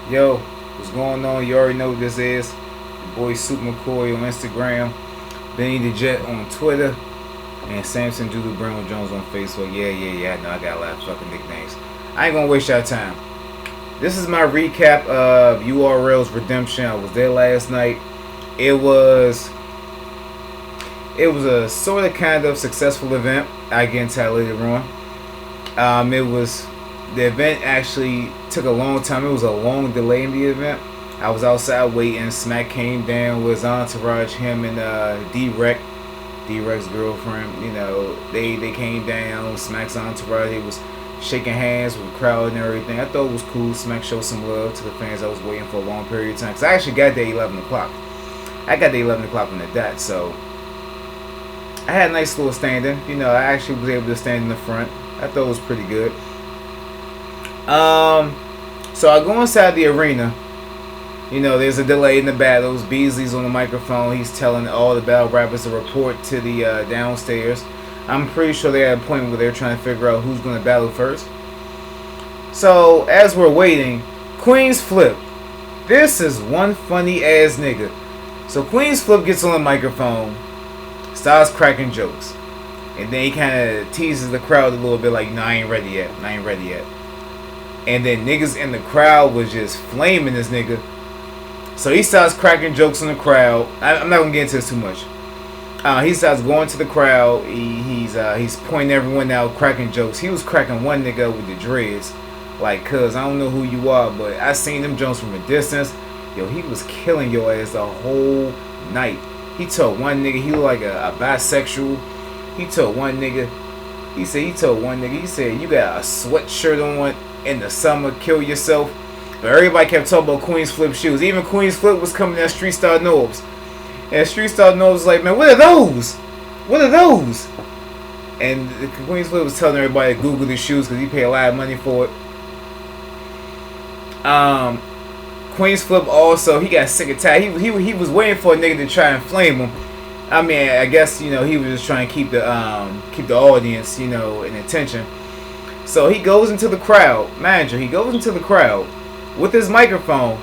Yo, what's going on? You already know what this is. Your boy SuitMccoy on Instagram, Benny the Jet on Twitter, and Samson Doodle Brindle Jones on Facebook. Yeah. I know I got a lot of fucking nicknames. I ain't gonna waste your time. This is my recap of URL's Redemption. I was there last night. It was a sort of kind of successful event. I get into that later on. It was the event actually took a long time. It was a long delay in the event. I was outside waiting. Smack came down with his entourage, him and D-Rec's girlfriend. You know, they came down. Smack's entourage. He was shaking hands with the crowd and everything. I thought it was cool. Smack showed some love to the fans. I was waiting for a long period of time. Cause I actually got there 11 o'clock. I got there 11 o'clock on the dot. So I had a nice little standing. You know, I actually was able to stand in the front. I thought it was pretty good. So I go inside the arena. You know, there's a delay in the battles. Beasley's on the microphone. He's telling all the battle rappers to report to the downstairs. I'm pretty sure they're at a point where they're trying to figure out who's going to battle first. So as we're waiting, Queen's Flip. This is one funny ass nigga. So Queen's Flip gets on the microphone, starts cracking jokes, and then he kind of teases the crowd a little bit like, "No, I ain't ready yet. And then niggas in the crowd was just flaming this nigga. So he starts cracking jokes in the crowd. I'm not gonna get into this too much. He starts going to the crowd. He's pointing everyone out, cracking jokes. He was cracking one nigga with the dreads, like, cuz I don't know who you are, but I seen them jokes from a distance. Yo, he was killing your ass the whole night. He told one nigga he looked like a bisexual. He told one nigga, he said you got a sweatshirt on in the summer, kill yourself. But everybody kept talking about Queen's Flip shoes. Even Queen's Flip was coming at Street Star Norbs. And Street Star Norbs was like, "Man, what are those? What are those?" And Queen's Flip was telling everybody to Google the shoes because he paid a lot of money for it. Queen's Flip also, he got sick and tired. He was waiting for a nigga to try and flame him. I mean, I guess, you know, he was just trying to keep the audience, you know, in attention. So he goes into the crowd, manager. He goes into the crowd with his microphone,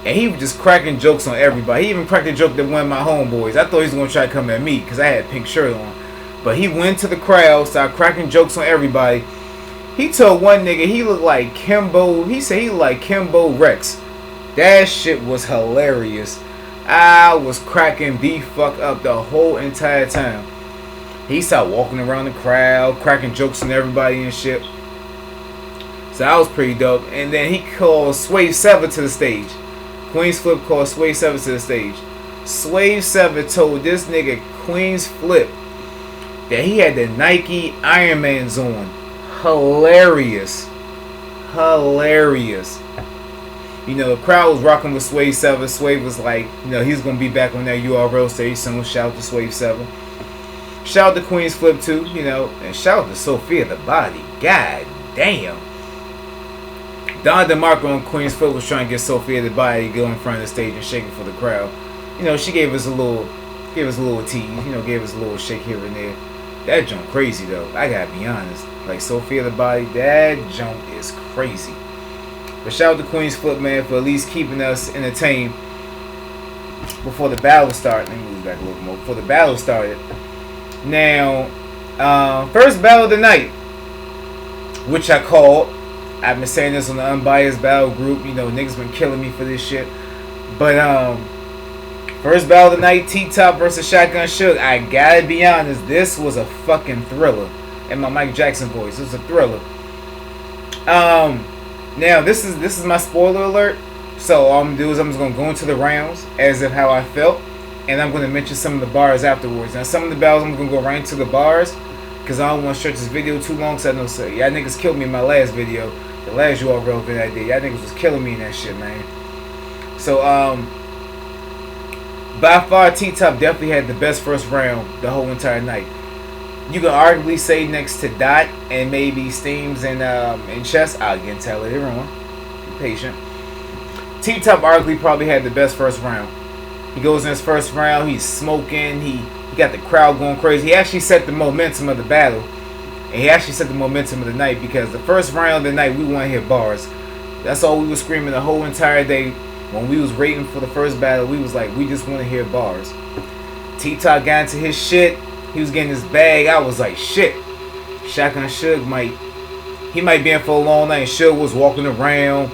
and he was just cracking jokes on everybody. He even cracked a joke that one of my homeboys. I thought he was gonna try to come at me because I had a pink shirt on, but he went to the crowd, started cracking jokes on everybody. He told one nigga he looked like Kimbo. He said he looked like Kimbo Rex. That shit was hilarious. I was cracking the fuck up the whole entire time. He started walking around the crowd, cracking jokes on everybody and shit. So that was pretty dope. And then he called Swave 7 to the stage. Queen's Flip called Swave 7 to the stage. Swave 7 told this nigga Queen's Flip that he had the Nike Iron Mans on. Hilarious. You know, the crowd was rocking with Swave 7. Swave was like, you know, he's going to be back on that URL stage soon. Shout out to Swave 7. Shout out to Queen's Flip too, you know. And shout out to Sophia the Body. God damn. Don DeMarco and Queen's Flip was trying to get Sophia the Body to go in front of the stage and shake it for the crowd. You know, she gave us a little tease, you know, gave us a little shake here and there. That junk crazy though. I gotta be honest. Like Sophia the Body, that junk is crazy. But shout out to Queen's Flip, man, for at least keeping us entertained before the battle started. Let me move back a little more. Before the battle started. Now, first battle of the night, which I called. I've been saying this on the Unbiased Battle group. You know, niggas been killing me for this shit. But, first battle of the night, T-Top versus Shotgun Suge. I gotta be honest, this was a fucking thriller. In my Mike Jackson voice, it was a thriller. Now, this is my spoiler alert. So, all I'm gonna do is I'm just gonna go into the rounds as if how I felt. And I'm gonna mention some of the bars afterwards. Now, some of the battles I'm gonna go right into the bars. Because I don't want to stretch this video too long. Because I know, so y'all niggas killed me in my last video. The last URL video I did. Y'all niggas was killing me in that shit, man. So, by far, T-Top definitely had the best first round the whole entire night. You can arguably say next to Dot and maybe Steams and Chess. I'll get into that later on. Be patient. T-Top arguably probably had the best first round. He goes in his first round. He's smoking. He got the crowd going crazy. He actually set the momentum of the battle. And he actually set the momentum of the night because the first round of the night we want to hit bars. That's all we was screaming the whole entire day. When we was waiting for the first battle, we was like, we just want to hear bars. T-Top got into his shit. He was getting his bag. I was like, shit. Shotgun Suge might be in for a long night. Suge was walking around.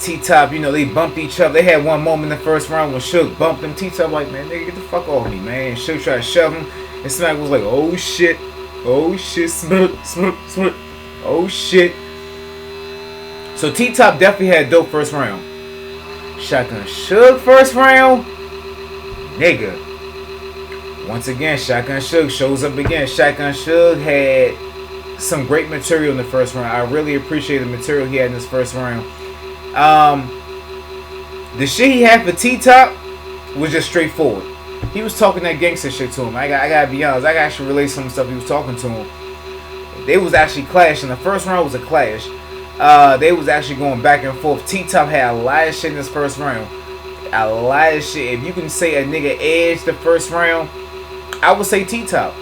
T-Top, you know, they bumped each other. They had one moment in the first round when Suge bumped him. T-Top like, man, nigga, get the fuck off me, man. And Suge tried to shove him. And Smack was like, oh shit. Oh shit, Smack. Oh shit. So T-Top definitely had a dope first round. Shotgun Suge first round, nigga. Once again, Shotgun Suge shows up again. Shotgun Suge had some great material in the first round. I really appreciate the material he had in this first round. The shit he had for T-Top was just straightforward. He was talking that gangster shit to him. I gotta be honest. I gotta actually relate some stuff he was talking to him. They was actually clashing. The first round was a clash. They was actually going back and forth. T-Top had a lot of shit in this first round. A lot of shit. If you can say a nigga edged the first round, I would say T-Top.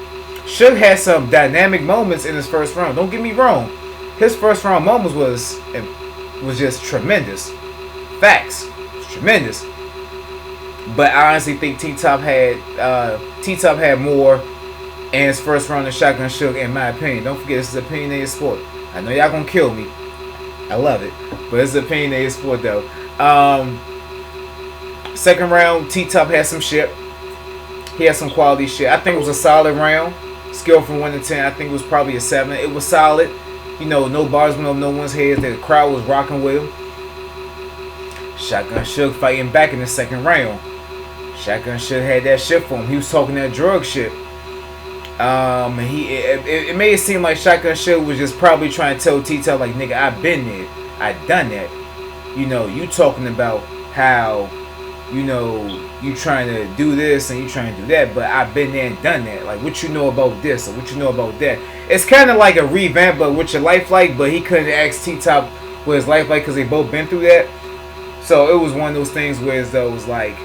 Suge had some dynamic moments in his first round. Don't get me wrong. His first round moments was just tremendous. Facts. Tremendous. But I honestly think T-Top had more in his first round than Shotgun Suge, in my opinion. Don't forget, this is opinionated sport. I know y'all gonna kill me. I love it. But it's an opinionated sport though. Second round, T-Top had some shit. He had some quality shit. I think it was a solid round. Skill from 1 to 10. I think it was probably a 7. It was solid. You know, no bars went over no one's head. The crowd was rocking with him. Shotgun Suge fighting back in the second round. Shotgun Suge had that shit for him. He was talking that drug shit. It made it seem like Shotgun Suge was just probably trying to tell T-Top like, nigga, I've been there. I done that. You know, you talking about how, you know, you trying to do this and you trying to do that, but I've been there and done that. Like, what you know about this or what you know about that? It's kind of like a revamp of what your life like, but he couldn't ask T-Top what his life like because they both been through that. So it was one of those things where it was like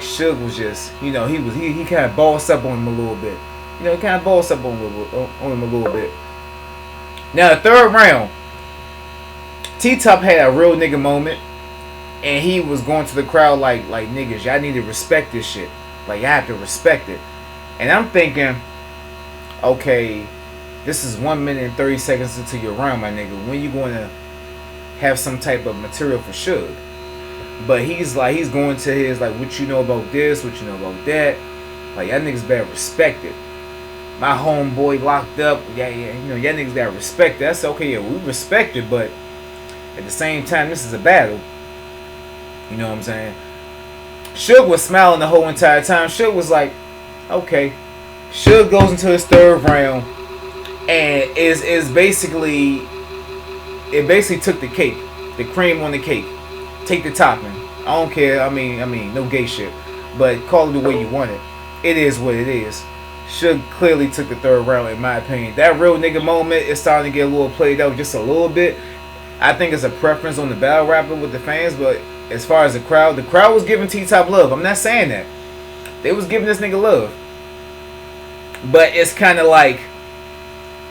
Suge was just, you know, he kind of bossed up on him a little bit. You know, he kind of bossed up on him a little bit. Now the third round, T-Top had a real nigga moment. And he was going to the crowd like niggas, y'all need to respect this shit. Like, y'all have to respect it. And I'm thinking, okay, this is 1 minute and 30 seconds into your round, my nigga. When you going to have some type of material for Suge? But he's going to his, like, what you know about this, what you know about that. Like, y'all niggas better respect it. My homeboy locked up. Yeah, you know, y'all niggas gotta respect it. That's okay, yeah, we respect it, but at the same time, this is a battle. You know what I'm saying? Suge was smiling the whole entire time. Suge was like, okay. Suge goes into his third round and it basically took the cake, the cream on the cake. Take the topping. I don't care. I mean, no gay shit, but call it the way you want it. It is what it is. Suge clearly took the third round, in my opinion. That real nigga moment is starting to get a little played out, just a little bit. I think it's a preference on the battle rapper with the fans, but as far as the crowd was giving T-Top love. I'm not saying that. They was giving this nigga love. But it's kind of like,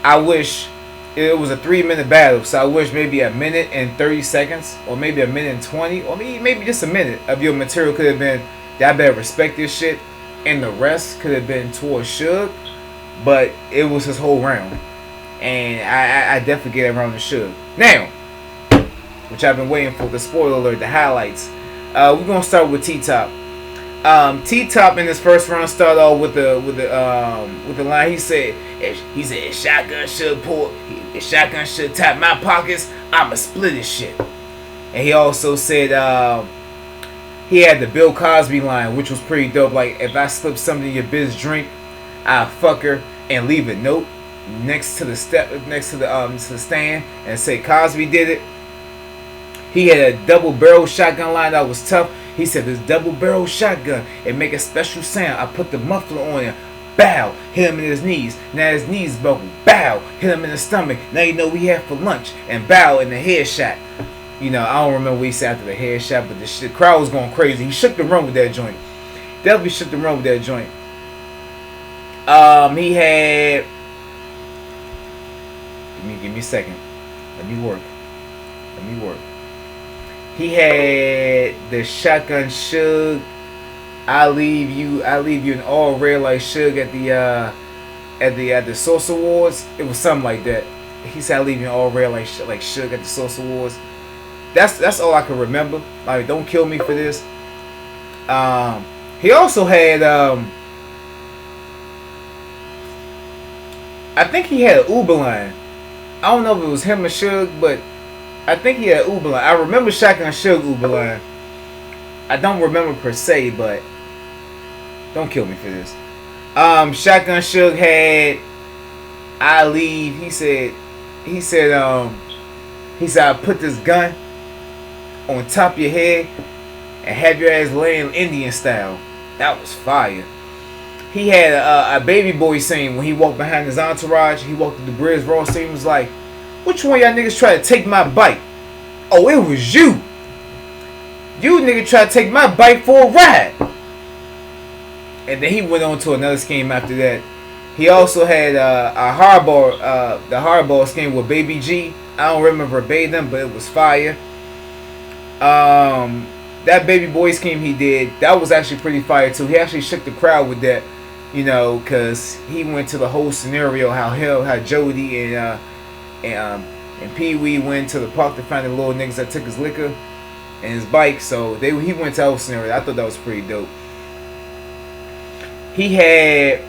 I wish it was a 3-minute battle. So I wish maybe a minute and 30 seconds, or maybe a minute and 20, or maybe just a minute of your material could have been, that I better respect this shit. And the rest could have been towards Suge. But it was his whole round. And I definitely get around to Suge. Now, which I've been waiting for, the spoiler alert, the highlights. We're gonna start with T-Top. T-Top in his first round started off with the line. He said, if Shotgun should tap my pockets, I'ma split his shit. And he also said he had the Bill Cosby line, which was pretty dope. Like, if I slip something in your bitch drink, I'll fuck her and leave a note next to the stand and say Cosby did it. He had a double barrel shotgun line that was tough. He said, this double barrel shotgun, it make a special sound. I put the muffler on him. Bow. Hit him in his knees. Now his knees broken. Bow. Hit him in the stomach. Now you know we had for lunch. And bow in the headshot. You know, I don't remember what he said after the headshot, but the crowd was going crazy. He shook the room with that joint. Definitely shook the room with that joint. He had... Give me a second. Let me work. Let me work. He had the Shotgun Suge. I leave you in all red like Suge at the Source Awards. It was something like that. He said I leave you in all red like Suge at the Source Awards. That's all I can remember. Like, don't kill me for this. He also had I think he had an Uber line. I don't know if it was him or Suge, but I think he had Uber line. I remember Shotgun Suge Uber line. I don't remember per se, but don't kill me for this. Shotgun Suge had I leave. He said I put this gun on top of your head and have your ass laying Indian style. That was fire. He had a Baby Boy scene when he walked behind his entourage. He walked through the bridge. Raw scene was like, which one of y'all niggas tried to take my bike? Oh, it was you. You nigga tried to take my bike for a ride. And then he went on to another scheme after that. He also had the hardball scheme with Baby G. I don't remember verbatim, but it was fire. That Baby Boy scheme he did, that was actually pretty fire too. He actually shook the crowd with that, you know, because he went to the whole scenario how Jody and Pee Wee went to the park to find the little niggas that took his liquor and his bike. So he went to the whole scenario. I thought that was pretty dope. He had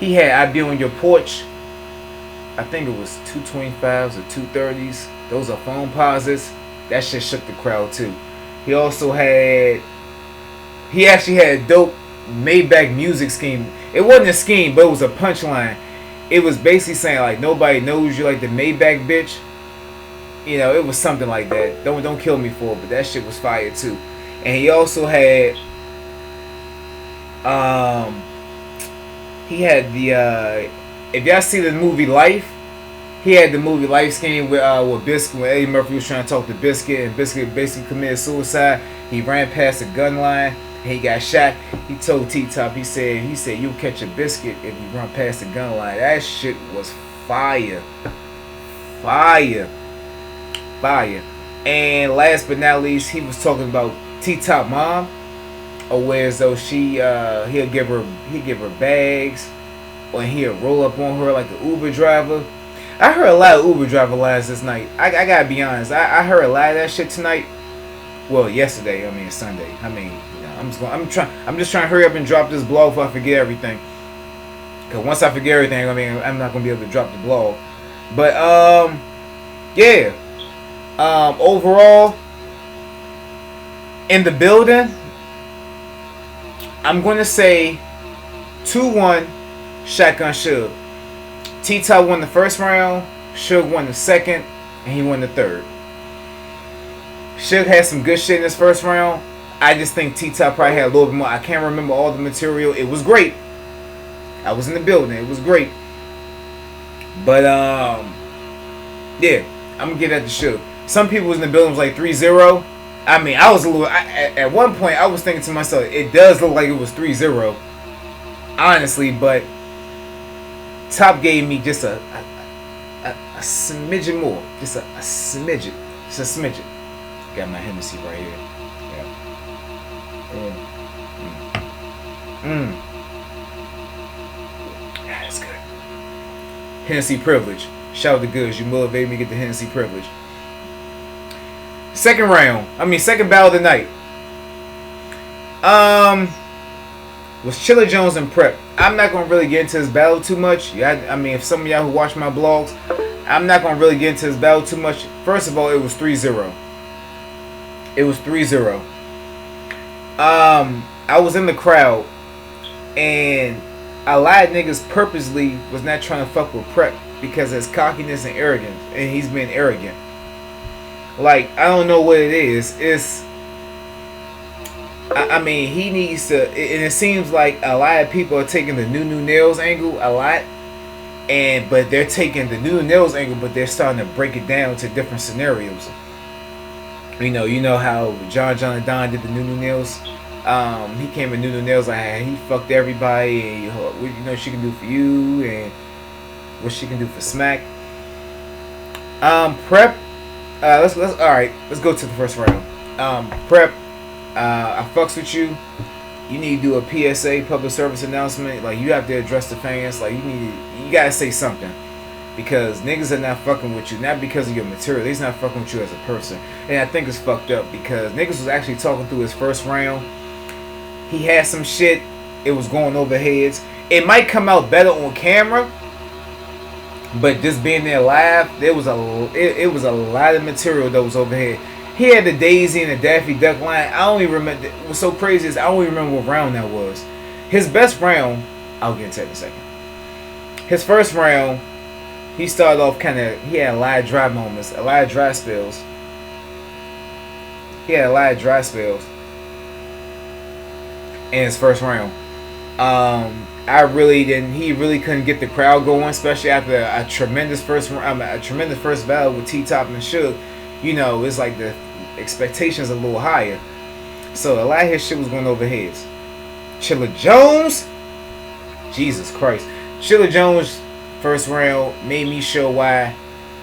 I Be On Your Porch. I think it was 225s or 230s. Those are phone posits. That shit shook the crowd too. He actually had a dope Maybach music scheme. It wasn't a scheme, but it was a punchline. It was basically saying like, nobody knows you like the Maybach bitch. You know, it was something like that. Don't kill me for it, but that shit was fire too. And he also had the if y'all see the movie Life, he had the movie Life scheme with Biscuit, when Eddie Murphy was trying to talk to Biscuit, and Biscuit basically committed suicide. He ran past the gun line and he got shot. He told T-Top, he said you'll catch a biscuit if you run past the gun line. That shit was fire. And last but not least, he was talking about T-Top mom, or where as though he'll give her bags, or he'll roll up on her like an Uber driver. I heard a lot of Uber driver lines this night. I gotta be honest. I heard a lot of that shit tonight. Well, yesterday. I mean Sunday. I mean, you know, I'm just trying to hurry up and drop this blog before I forget everything. Cause once I forget everything, I mean, I'm not gonna be able to drop the blog. But yeah. Overall, in the building, I'm gonna say 2-1 Shotgun Suge. T-Top won the first round, Suge won the second, and he won the third. Suge had some good shit in this first round. I just think T-Top probably had a little bit more. I can't remember all the material. It was great. I was in the building. It was great. But yeah, I'm gonna give that to Suge. Some people was in the building was like 3-0. I mean, I was a little. At one point, I was thinking to myself, it does look like it was 3-0. Honestly, but Top gave me just a smidgen more. Just a smidgen. Just a smidgen. Got my Hennessy right here. Yeah. That's good. Hennessy privilege. Shout out to Goods. You motivated me to get the Hennessy privilege. Second battle of the night. Was Chilla Jones and Prep. I'm not gonna really get into this battle too much. Yeah, I mean, if some of y'all who watch my blogs, I'm not gonna really get into this battle too much. First of all, it was 3-0. It was 3-0. I was in the crowd, and a lot of niggas purposely was not trying to fuck with Prep because of his cockiness and arrogance, and he's been arrogant. Like, I don't know what it is. I mean, he needs to, and it seems like a lot of people are taking the new nails angle a lot, but they're taking the new nails angle, but they're starting to break it down to different scenarios. You know how John and Don did the new nails. He came with new nails like he fucked everybody, and what she can do for you, and what she can do for Smack. Prep. Let's all right. Let's go to the first round. Prep. I fucks with you. You need to do a PSA, public service announcement. Like, you have to address the fans. Like, you gotta say something, because niggas are not fucking with you, not because of your material. They's not fucking with you as a person. And I think it's fucked up, because niggas was actually talking through his first round. He had some shit. It was going over heads. It might come out better on camera, but just being there live, it was a lot of material that was overhead. He had the Daisy and the Daffy Duck line. I don't even remember. What's so crazy is I don't even remember what round that was. His best round, I'll get into that in a second. His first round, he started off he had a lot of dry moments, a lot of dry spells. He had a lot of dry spells in his first round. He really couldn't get the crowd going, especially after a tremendous first battle with T-Top and Suge. You know, it's like the expectations a little higher. So a lot of his shit was going over heads. Chilla Jones, Jesus Christ. Chilla Jones, first round, made me show why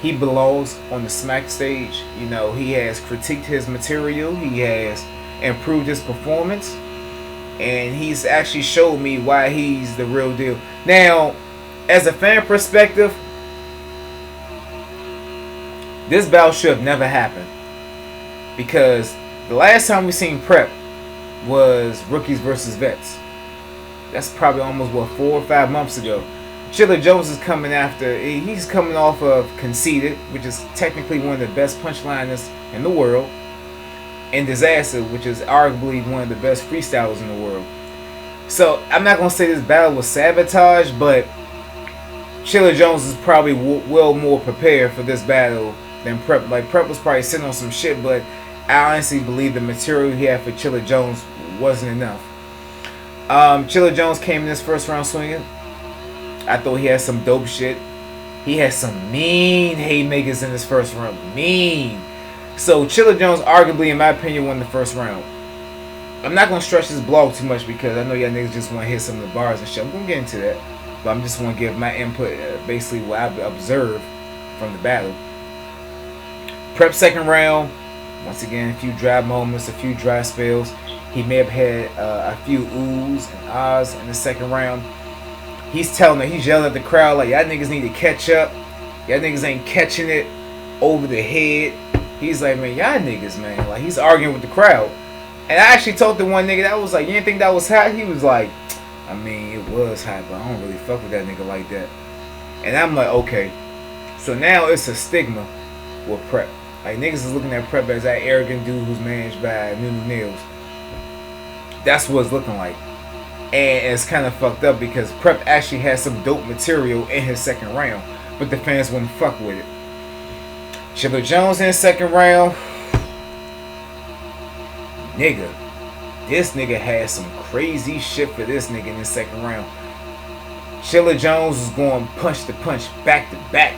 he belongs on the Smack stage. You know, he has critiqued his material. He has improved his performance. And he's actually showed me why he's the real deal. Now, as a fan perspective, this battle should have never happened, because the last time we seen Prep was Rookies versus Vets. That's probably almost 4 or 5 months ago. Chilla Jones is coming after. He's coming off of Conceited, which is technically one of the best punchliners in the world, and Disaster, which is arguably one of the best freestylers in the world. So I'm not gonna say this battle was sabotage, but Chilla Jones is probably well more prepared for this battle than Prep. Like, Prep was probably sitting on some shit, but I honestly believe the material he had for Chilla Jones wasn't enough. Chilla Jones came in this first round swinging. I thought he had some dope shit. He had some mean haymakers in this first round. Mean. So Chilla Jones arguably, in my opinion, won the first round. I'm not going to stretch this blog too much, because I know y'all niggas just want to hit some of the bars and shit. I'm going to get into that. But I'm just want to give my input, basically what I've observed from the battle. Prep second round, once again, a few dry moments, a few dry spells. He may have had a few oohs and ahs in the second round. He's yelling at the crowd like, y'all niggas need to catch up. Y'all niggas ain't catching it over the head. He's like, man, y'all niggas, man. Like, he's arguing with the crowd. And I actually told the one nigga that was like, you didn't think that was hot? He was like, I mean, it was hot, but I don't really fuck with that nigga like that. And I'm like, okay. So now it's a stigma with Prep. Like, niggas is looking at Prep as that arrogant dude who's managed by Nunu Nails. That's what it's looking like. And it's kind of fucked up, because Prep actually had some dope material in his second round, but the fans wouldn't fuck with it. Chilla Jones in the second round. Nigga. This nigga had some crazy shit for this nigga in the second round. Chilla Jones was going punch to punch, back to back,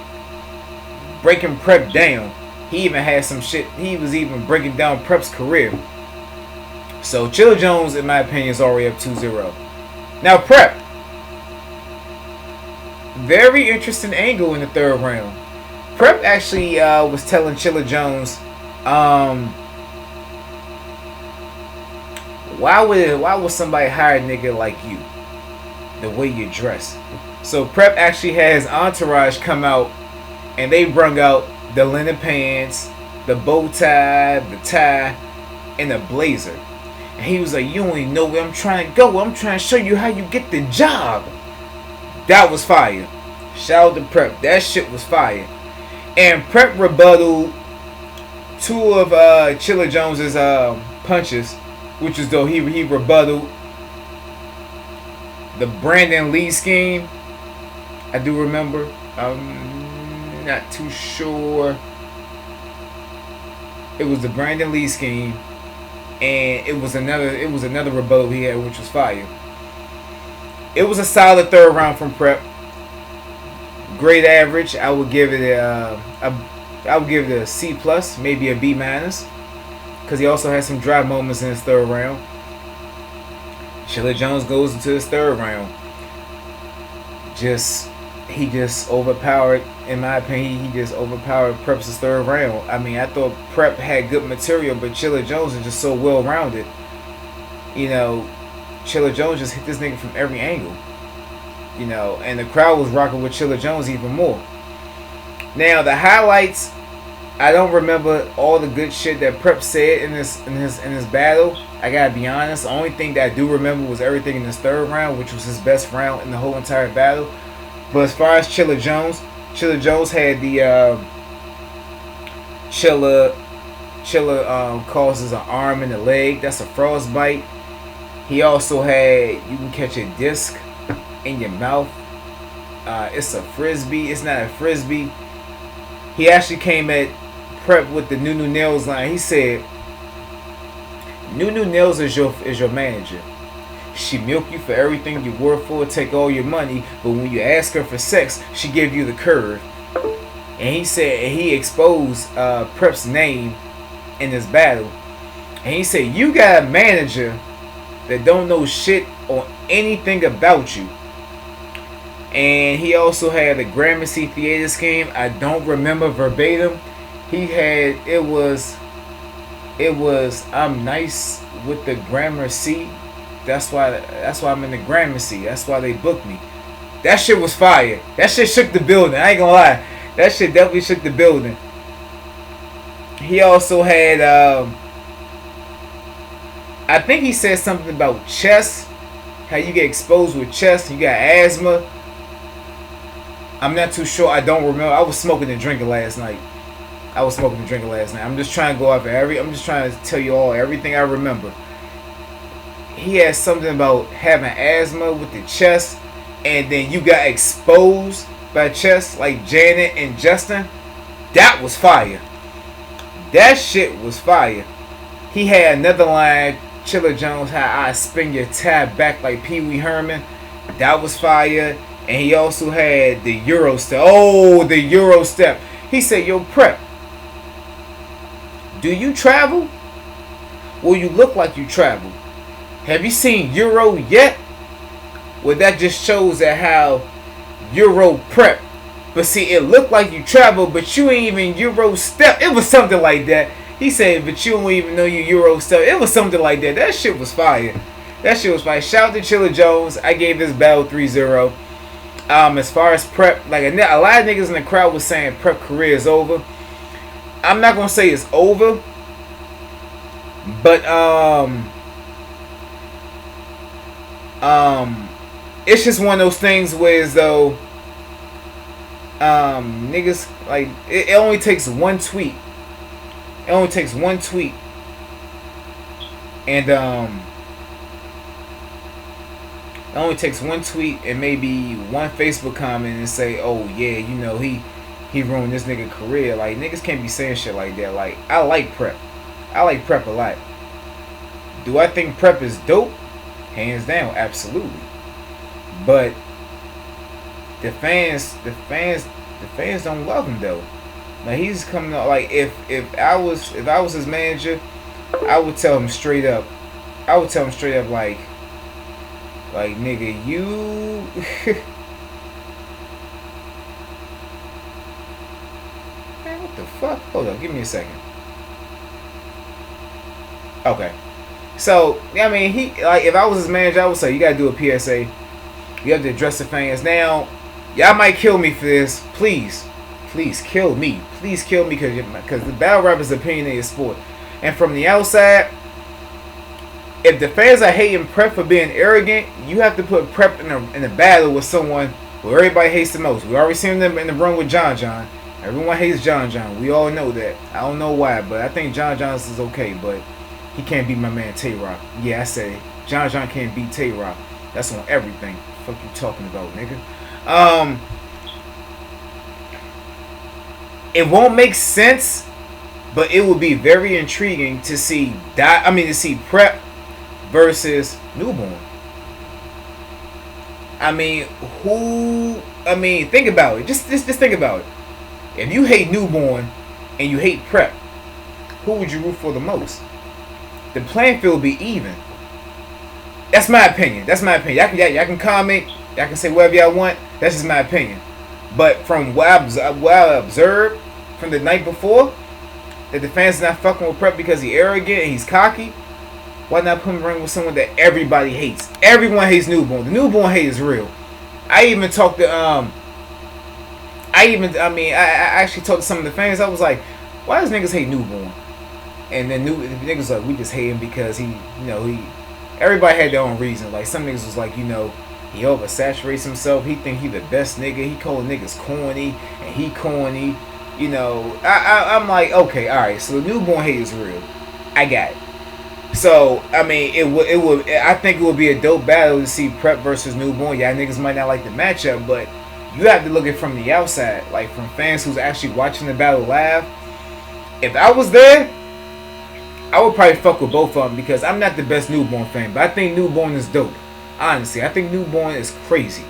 breaking Prep down. He even had some shit. He was even breaking down Prep's career. So Chilla Jones, in my opinion, is already up 2-0. Now Prep. Very interesting angle in the third round. Prep actually was telling Chilla Jones, why would somebody hire a nigga like you? The way you dress. So Prep actually had his entourage come out, and they brung out the linen pants, the bow tie, the tie, and a blazer. And he was like, you don't even know where I'm trying to go. I'm trying to show you how you get the job. That was fire. Shout out to Prep. That shit was fire. And Prep rebutted two of Chilla Jones's punches, which is though he rebutted the Brandon Lee scheme. I do remember. I'm not too sure. It was the Brandon Lee scheme, and it was another rebuttal he had, which was fire. It was a solid third round from Prep. Great average. I would give it a C plus, maybe a B minus, because he also had some dry moments in his third round. Chilla Jones goes into his third round. Just he just overpowered, in my opinion, he just overpowered Prep's third round. I mean, I thought Prep had good material, but Chilla Jones is just so well rounded. You know, Chilla Jones just hit this nigga from every angle. You know, and the crowd was rocking with Chilla Jones even more. Now the highlights, I don't remember all the good shit that Prep said in this battle. I gotta be honest. The only thing that I do remember was everything in this third round, which was his best round in the whole entire battle. But as far as Chilla Jones had the Chilla causes an arm and a leg. That's a frostbite. He also had, you can catch a disc in your mouth. It's a frisbee. It's not a frisbee. He actually came at Prep with the Nunu Nails line. He said, Nunu Nails is your manager. She milk you for everything you're worth for, take all your money, but when you ask her for sex, she give you the curve. And he said, he exposed Prep's name in this battle. And he said, you got a manager that don't know shit or anything about you. And he also had a Gramercy theater scheme. I don't remember verbatim. He had, it was I'm nice with the Gramercy. That's why I'm in the Gramercy. That's why they booked me. That shit was fire. That shit shook the building. I ain't gonna lie. That shit definitely shook the building. He also had I think he said something about chest. How you get exposed with chest. You got asthma. I'm not too sure. I don't remember. I was smoking and drinking last night. I'm just trying to go off I'm just trying to tell you all everything I remember. He had something about having asthma with the chest, and then you got exposed by chest like Janet and Justin. That was fire. That shit was fire. He had another line, Chilla Jones, how I spin your tab back like Pee Wee Herman. That was fire. And he also had the Euro step. Oh, the Euro step. He said, yo, Prep, do you travel? Well, you look like you travel. Have you seen Euro yet? Well, that just shows that how Euro Prep. But see, it looked like you travel, but you ain't even Euro step. It was something like that. He said, but you don't even know you Euro step. It was something like that. That shit was fire. Shout out to Chilla Jones. I gave this battle 3-0. As far as Prep, like a lot of niggas in the crowd was saying Prep career is over. I'm not gonna say it's over, but it's just one of those things where as though niggas like it only takes one tweet. It only takes one tweet, and it only takes one tweet and maybe one Facebook comment and say, oh yeah, you know, he ruined this nigga career. Like, niggas can't be saying shit like that. Like, I like Prep. I like Prep a lot. Do I think Prep is dope? Hands down, absolutely. But the fans don't love him though. Like, he's coming up, like, if I was his manager, I would tell him straight up. Like, nigga, you man, what the fuck? Hold on, give me a second. Okay. So, I mean, if I was his manager, I would say, you gotta do a PSA. You have to address the fans. Now, y'all might kill me for this. Please kill me. Please kill me because the battle rap is an opinionated sport. And from the outside, if the fans are hating Prep for being arrogant, you have to put Prep in a battle with someone who everybody hates the most. We already seen them in the room with John John. Everyone hates John John. We all know that. I don't know why, but I think John John's is okay, but he can't beat my man Tay-Rock. Yeah, I said it. John John can't beat Tay-Rock. That's on everything. What the fuck you talking about, nigga? It won't make sense, but it would be very intriguing to see Prep versus Newborn. Think about it. Just think about it. If you hate Newborn and you hate Prep, who would you root for the most? The playing field would be even. That's my opinion. Y'all can comment. Y'all can say whatever y'all want. That's just my opinion. But from what I observed from the night before, that the fans not fucking with Prep because he's arrogant and he's cocky. Why not put him in the ring with someone that everybody hates? Everyone hates Newborn. The Newborn hate is real. I even talked to I actually talked to some of the fans. I was like, why does niggas hate Newborn? And then niggas was like, we just hate him because he everybody had their own reason. Like some niggas was like, he oversaturates himself. He think he the best nigga. He called niggas corny and he corny. I'm like, okay, all right. So the Newborn hate is real. I got it. So I mean, it would. I think it would be a dope battle to see Prep versus Newborn. Yeah, niggas might not like the matchup, but you have to look at it from the outside, like from fans who's actually watching the battle live. If I was there, I would probably fuck with both of them because I'm not the best Newborn fan, but I think Newborn is dope. Honestly, I think Newborn is crazy.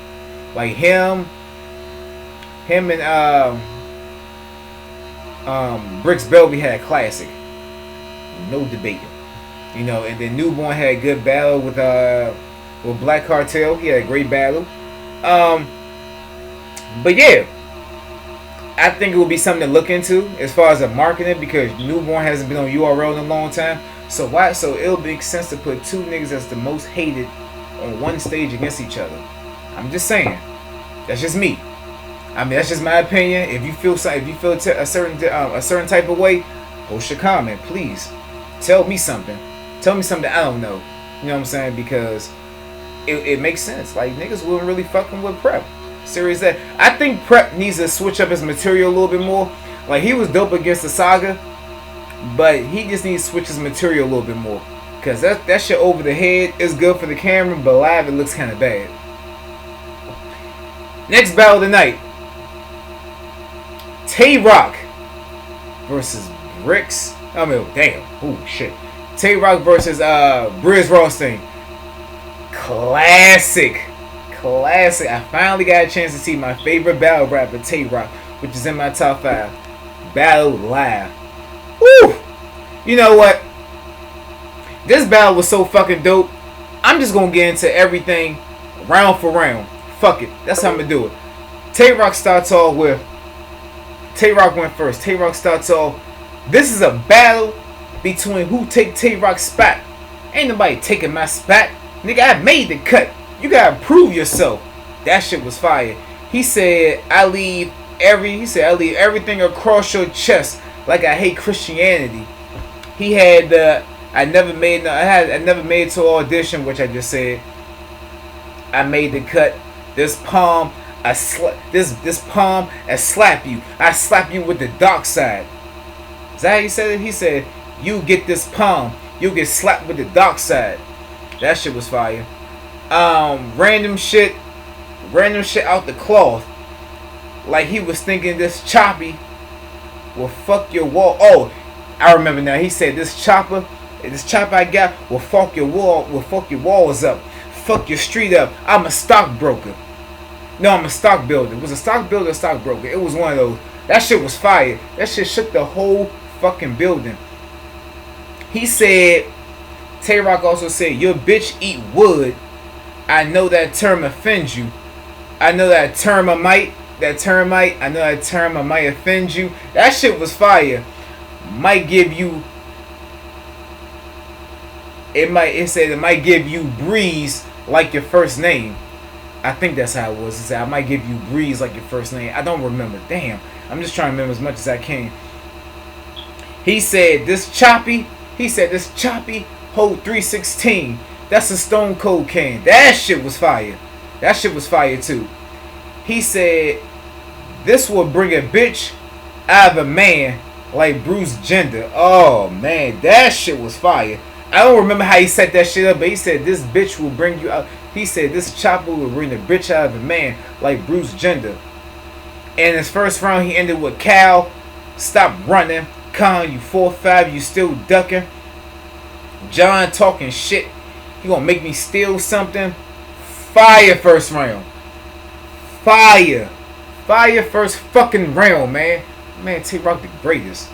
Like him and Bricks Belby had a classic, no debating. And then Newborn had a good battle with Black Cartel. He had a great battle. But yeah, I think it would be something to look into as far as marketing because Newborn hasn't been on URL in a long time. So it'll make sense to put two niggas that's the most hated on one stage against each other. I'm just saying. That's just me. I mean, that's just my opinion. If you feel a certain type of way, post your comment, please. Tell me something. Tell me something I don't know. You know what I'm saying? Because it makes sense. Like niggas wasn't really fucking with Prep. Serious that. I think Prep needs to switch up his material a little bit more. Like he was dope against the Saga, but he just needs to switch his material a little bit more. Cause that shit over the head is good for the camera, but live it looks kind of bad. Next battle of the night: Tay Rock versus Bricks. I mean, damn. Oh shit. Tay Rock versus Briz Rothstein. Classic. I finally got a chance to see my favorite battle rapper, Tay Rock, which is in my top 5. Battle live. Woo! You know what? This battle was so fucking dope. I'm just gonna get into everything round for round. Fuck it. That's how I'm gonna do it. Tay Rock starts off with. Tay Rock went first. Tay Rock starts off. This is a battle between who take Tay Rock's spot. Ain't nobody taking my spot. Nigga, I made the cut. You gotta prove yourself. That shit was fire. He said, I leave everything across your chest like I hate Christianity. He had I never made it to audition, which I just said. I made the cut. This palm, this palm, I slap you. I slap you with the dark side. Is that how he said it? He said, you get this palm, you get slapped with the dark side. That shit was fire. Random shit out the cloth. Like he was thinking this choppy will fuck your wall. Oh, I remember now. He said this chopper I got will fuck your walls up, fuck your street up. I'm a stockbroker. No, I'm a stock builder. Was a stock builder or stockbroker? It was one of those. That shit was fire. That shit shook the whole fucking building. He said, Tay Rock also said, your bitch eat wood. I know that term offends you. I know that term might offend you. That shit was fire. It said it might give you Breeze like your first name. I think that's how it was. It said I might give you Breeze like your first name. I don't remember. Damn. I'm just trying to remember as much as I can. He said this choppy hold 316. That's a Stone Cold can. That shit was fire. That shit was fire too. He said this will bring a bitch out of a man like Bruce Jenner. Oh man, that shit was fire. I don't remember how he set that shit up, but he said this bitch will bring you out. He said this chopper will bring the bitch out of a man like Bruce Jenner. And his first round he ended with Cal. Stop running. Con, you 4-5, you still ducking. John talking shit. He gonna make me steal something. Fire first round. Fire first fucking round, man. Man, Tay Rock the greatest.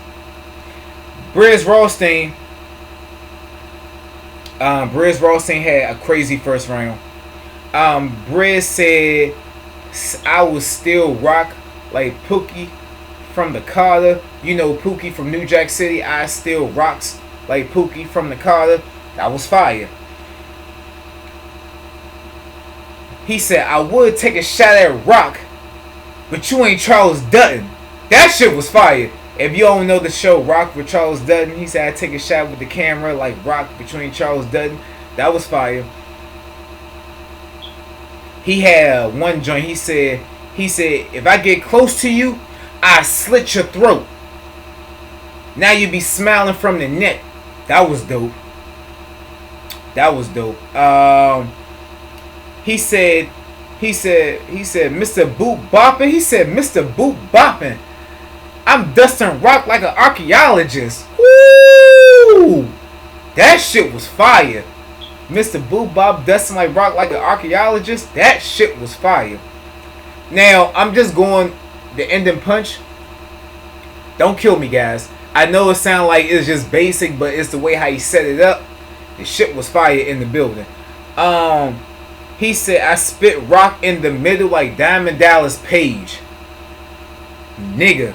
Briz Rothstein had a crazy first round. Briz said, I will still rock like Pookie from the Carter. You know Pookie from New Jack City. I still rocks like Pookie from the Carter. That was fire. He said, I would take a shot at Rock, but you ain't Charles Dutton. That shit was fire. If you don't know the show Rock with Charles Dutton, he said, I'd take a shot with the camera like Rock between Charles Dutton. That was fire. He had one joint. He said, if I get close to you, I slit your throat. Now you be smiling from the neck. That was dope. That was dope. He said, Mr. Boot Boppin'. He said, Mr. Boot Boppin'. I'm dusting Rock like an archaeologist. Woo! That shit was fire. Mr. Boot Bob dusting like Rock like an archaeologist. That shit was fire. Now, I'm just going the ending punch. Don't kill me, guys. I know it sounds like it's just basic, but it's the way how he set it up. The shit was fire in the building. He said, I spit Rock in the middle like Diamond Dallas Page. Nigga,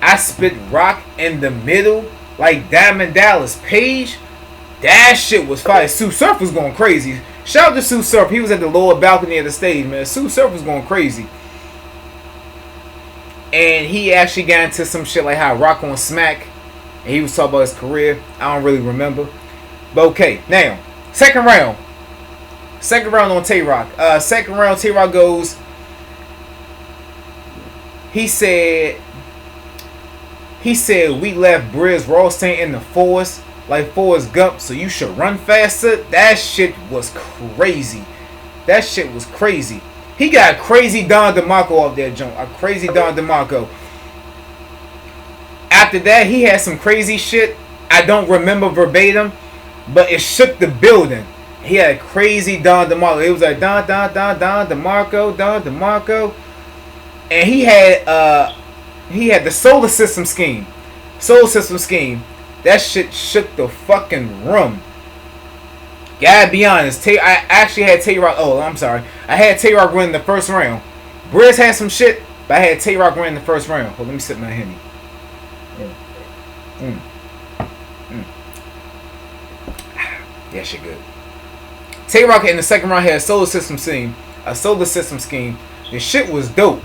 I spit Rock in the middle like Diamond Dallas Page. That shit was fire. Sue Surf was going crazy. Shout out to Sue Surf. He was at the lower balcony of the stage, man. Sue Surf was going crazy. And he actually got into some shit like how Rock on Smack. And he was talking about his career. I don't really remember. But okay, now, second round. Second round on Tay-Rock. Second round, Tay-Rock goes. He said we left Briz Rothstein in the forest like Forrest Gump, so you should run faster. That shit was crazy. That shit was crazy. He got crazy Don DeMarco off that jump. A crazy Don DeMarco. After that, he had some crazy shit. I don't remember verbatim, but it shook the building. He had crazy Don DeMarco. It was like Don DeMarco. And he had the solar system scheme. That shit shook the fucking room. Gotta be honest. I actually had Tay-Rock. Oh, I'm sorry. I had Tay-Rock win the first round. Briz had some shit, but I had Tay-Rock win the first round. Hold, let me sip my Henny. Yeah, shit good. Tay-Rock in the second round had a solar system scheme. The shit was dope.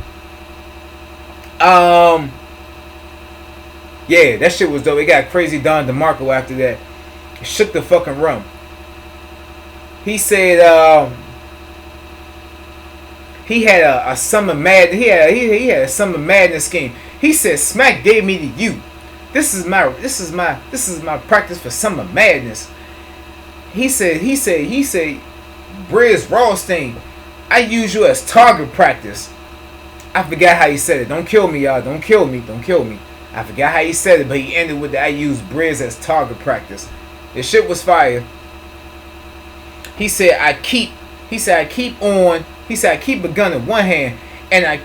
Yeah, that shit was dope. It got crazy Don DeMarco after that. It shook the fucking room. He said he had a summer mad. He had a summer madness scheme. He said Smack gave me to you. This is my practice for summer madness. He said Briz Rothstein, I use you as target practice. I forgot how he said it. Don't kill me, y'all. Don't kill me. I forgot how he said it, but he ended with I use Briz as target practice. The shit was fire. He said I keep a gun in one hand and I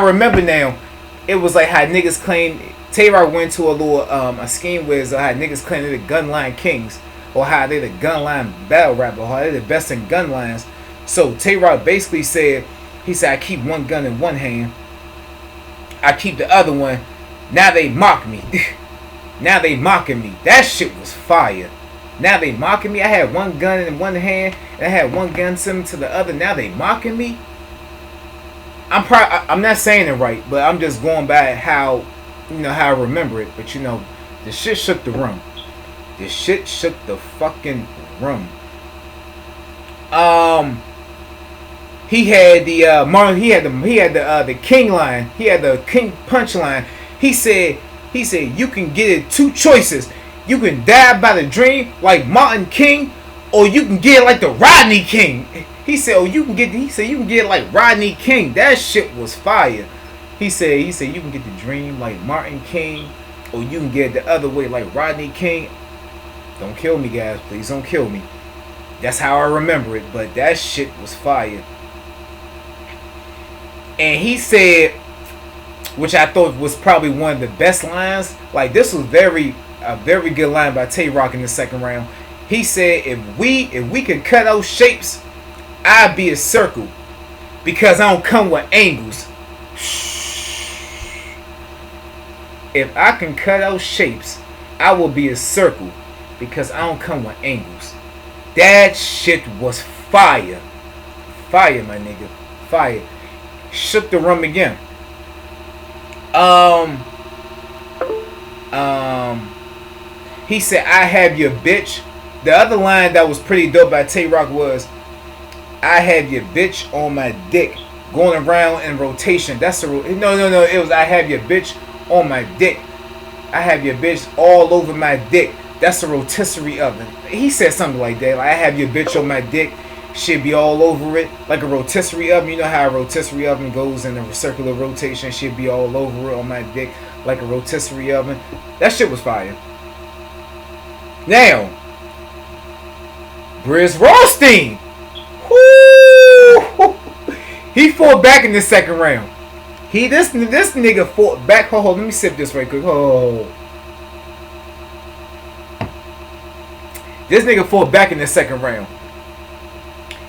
remember now. It was like how niggas claimed Tay-Rock went to a little a scheme where how niggas claimed they're the gunline kings, or how they the gunline battle rapper, or how they the best in gun lines. So Tay-Rock basically said, he said I keep one gun in one hand, I keep the other one. Now they mock me. Now they mocking me. That shit was fire. Now they mocking me. I had one gun in one hand and I had one gun similar to the other. Now they mocking me. I'm not saying it right, but I'm just going by how I remember it. But the shit shook the room. The shit shook the fucking room. He had the king line. He had the king punch line. He said you can get it two choices. You can die by the dream like Martin King, or you can get it like the Rodney King. He said you can get it like Rodney King. That shit was fire. He said you can get the dream like Martin King, or you can get it the other way like Rodney King. Don't kill me, guys. Please don't kill me. That's how I remember it, but that shit was fire. And he said, which I thought was probably one of the best lines. Like, this was a very good line by Tay-Rock in the second round. He said, if we could cut those shapes, I'd be a circle, because I don't come with angles. Shh. If I can cut out shapes, I will be a circle because I don't come with angles. That shit was fire. Fire, my nigga. Fire. Shook the room again. He said, I have your bitch. The other line that was pretty dope by Tay Rock was, I have your bitch on my dick, going around in rotation. That's a no. It was, I have your bitch on my dick. I have your bitch all over my dick. That's a rotisserie oven. He said something like that. Like, I have your bitch on my dick. She'd be all over it like a rotisserie oven. You know how a rotisserie oven goes in a circular rotation. She'd be all over it on my dick like a rotisserie oven. That shit was fire. Now, Briz Rothstein. Woo! He fought back in the second round. This nigga fought back. Hold on, let me sip this right quick. This nigga fought back in the second round.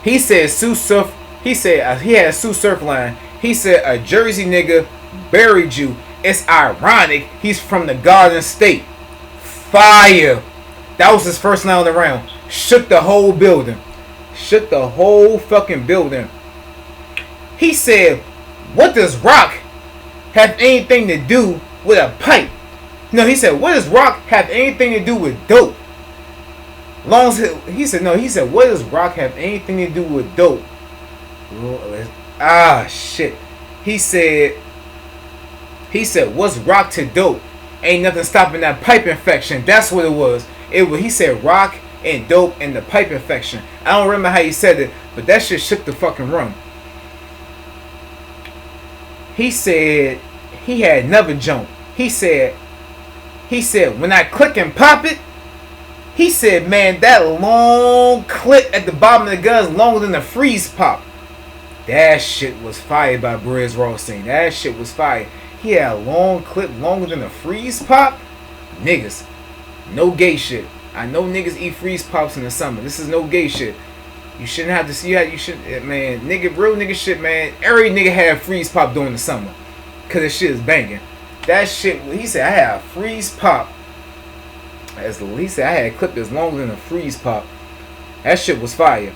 He said Sue Surf. He said he had a Sue Surf line. He said a Jersey nigga buried you. It's ironic he's from the Garden State. Fire. That was his first line of the round. Shook the whole building. Shook the whole fucking building. He said, what does rock have anything to do with a pipe? No, he said, what does rock have anything to do with dope? Long as he said, no, he said, what does rock have anything to do with dope? Ah, shit. He said, what's rock to dope? Ain't nothing stopping that pipe infection. That's what it was. He said rock and dope and the pipe infection. I don't remember how he said it, but that shit shook the fucking room. He said he had another jump. He said when I click and pop it, he said, man, that long clip at the bottom of the gun is longer than the freeze pop. That shit was fire by Briz Rothstein. That shit was fire. He had a long clip longer than a freeze pop. Niggas, no gay shit. I know niggas eat freeze pops in the summer. This is no gay shit. You shouldn't have to see how you should, man. Nigga, real nigga shit, man. Every nigga had a freeze pop during the summer, cause this shit is banging. That shit. He said I had a freeze pop. He said I had a clip that's longer than a freeze pop. That shit was fire.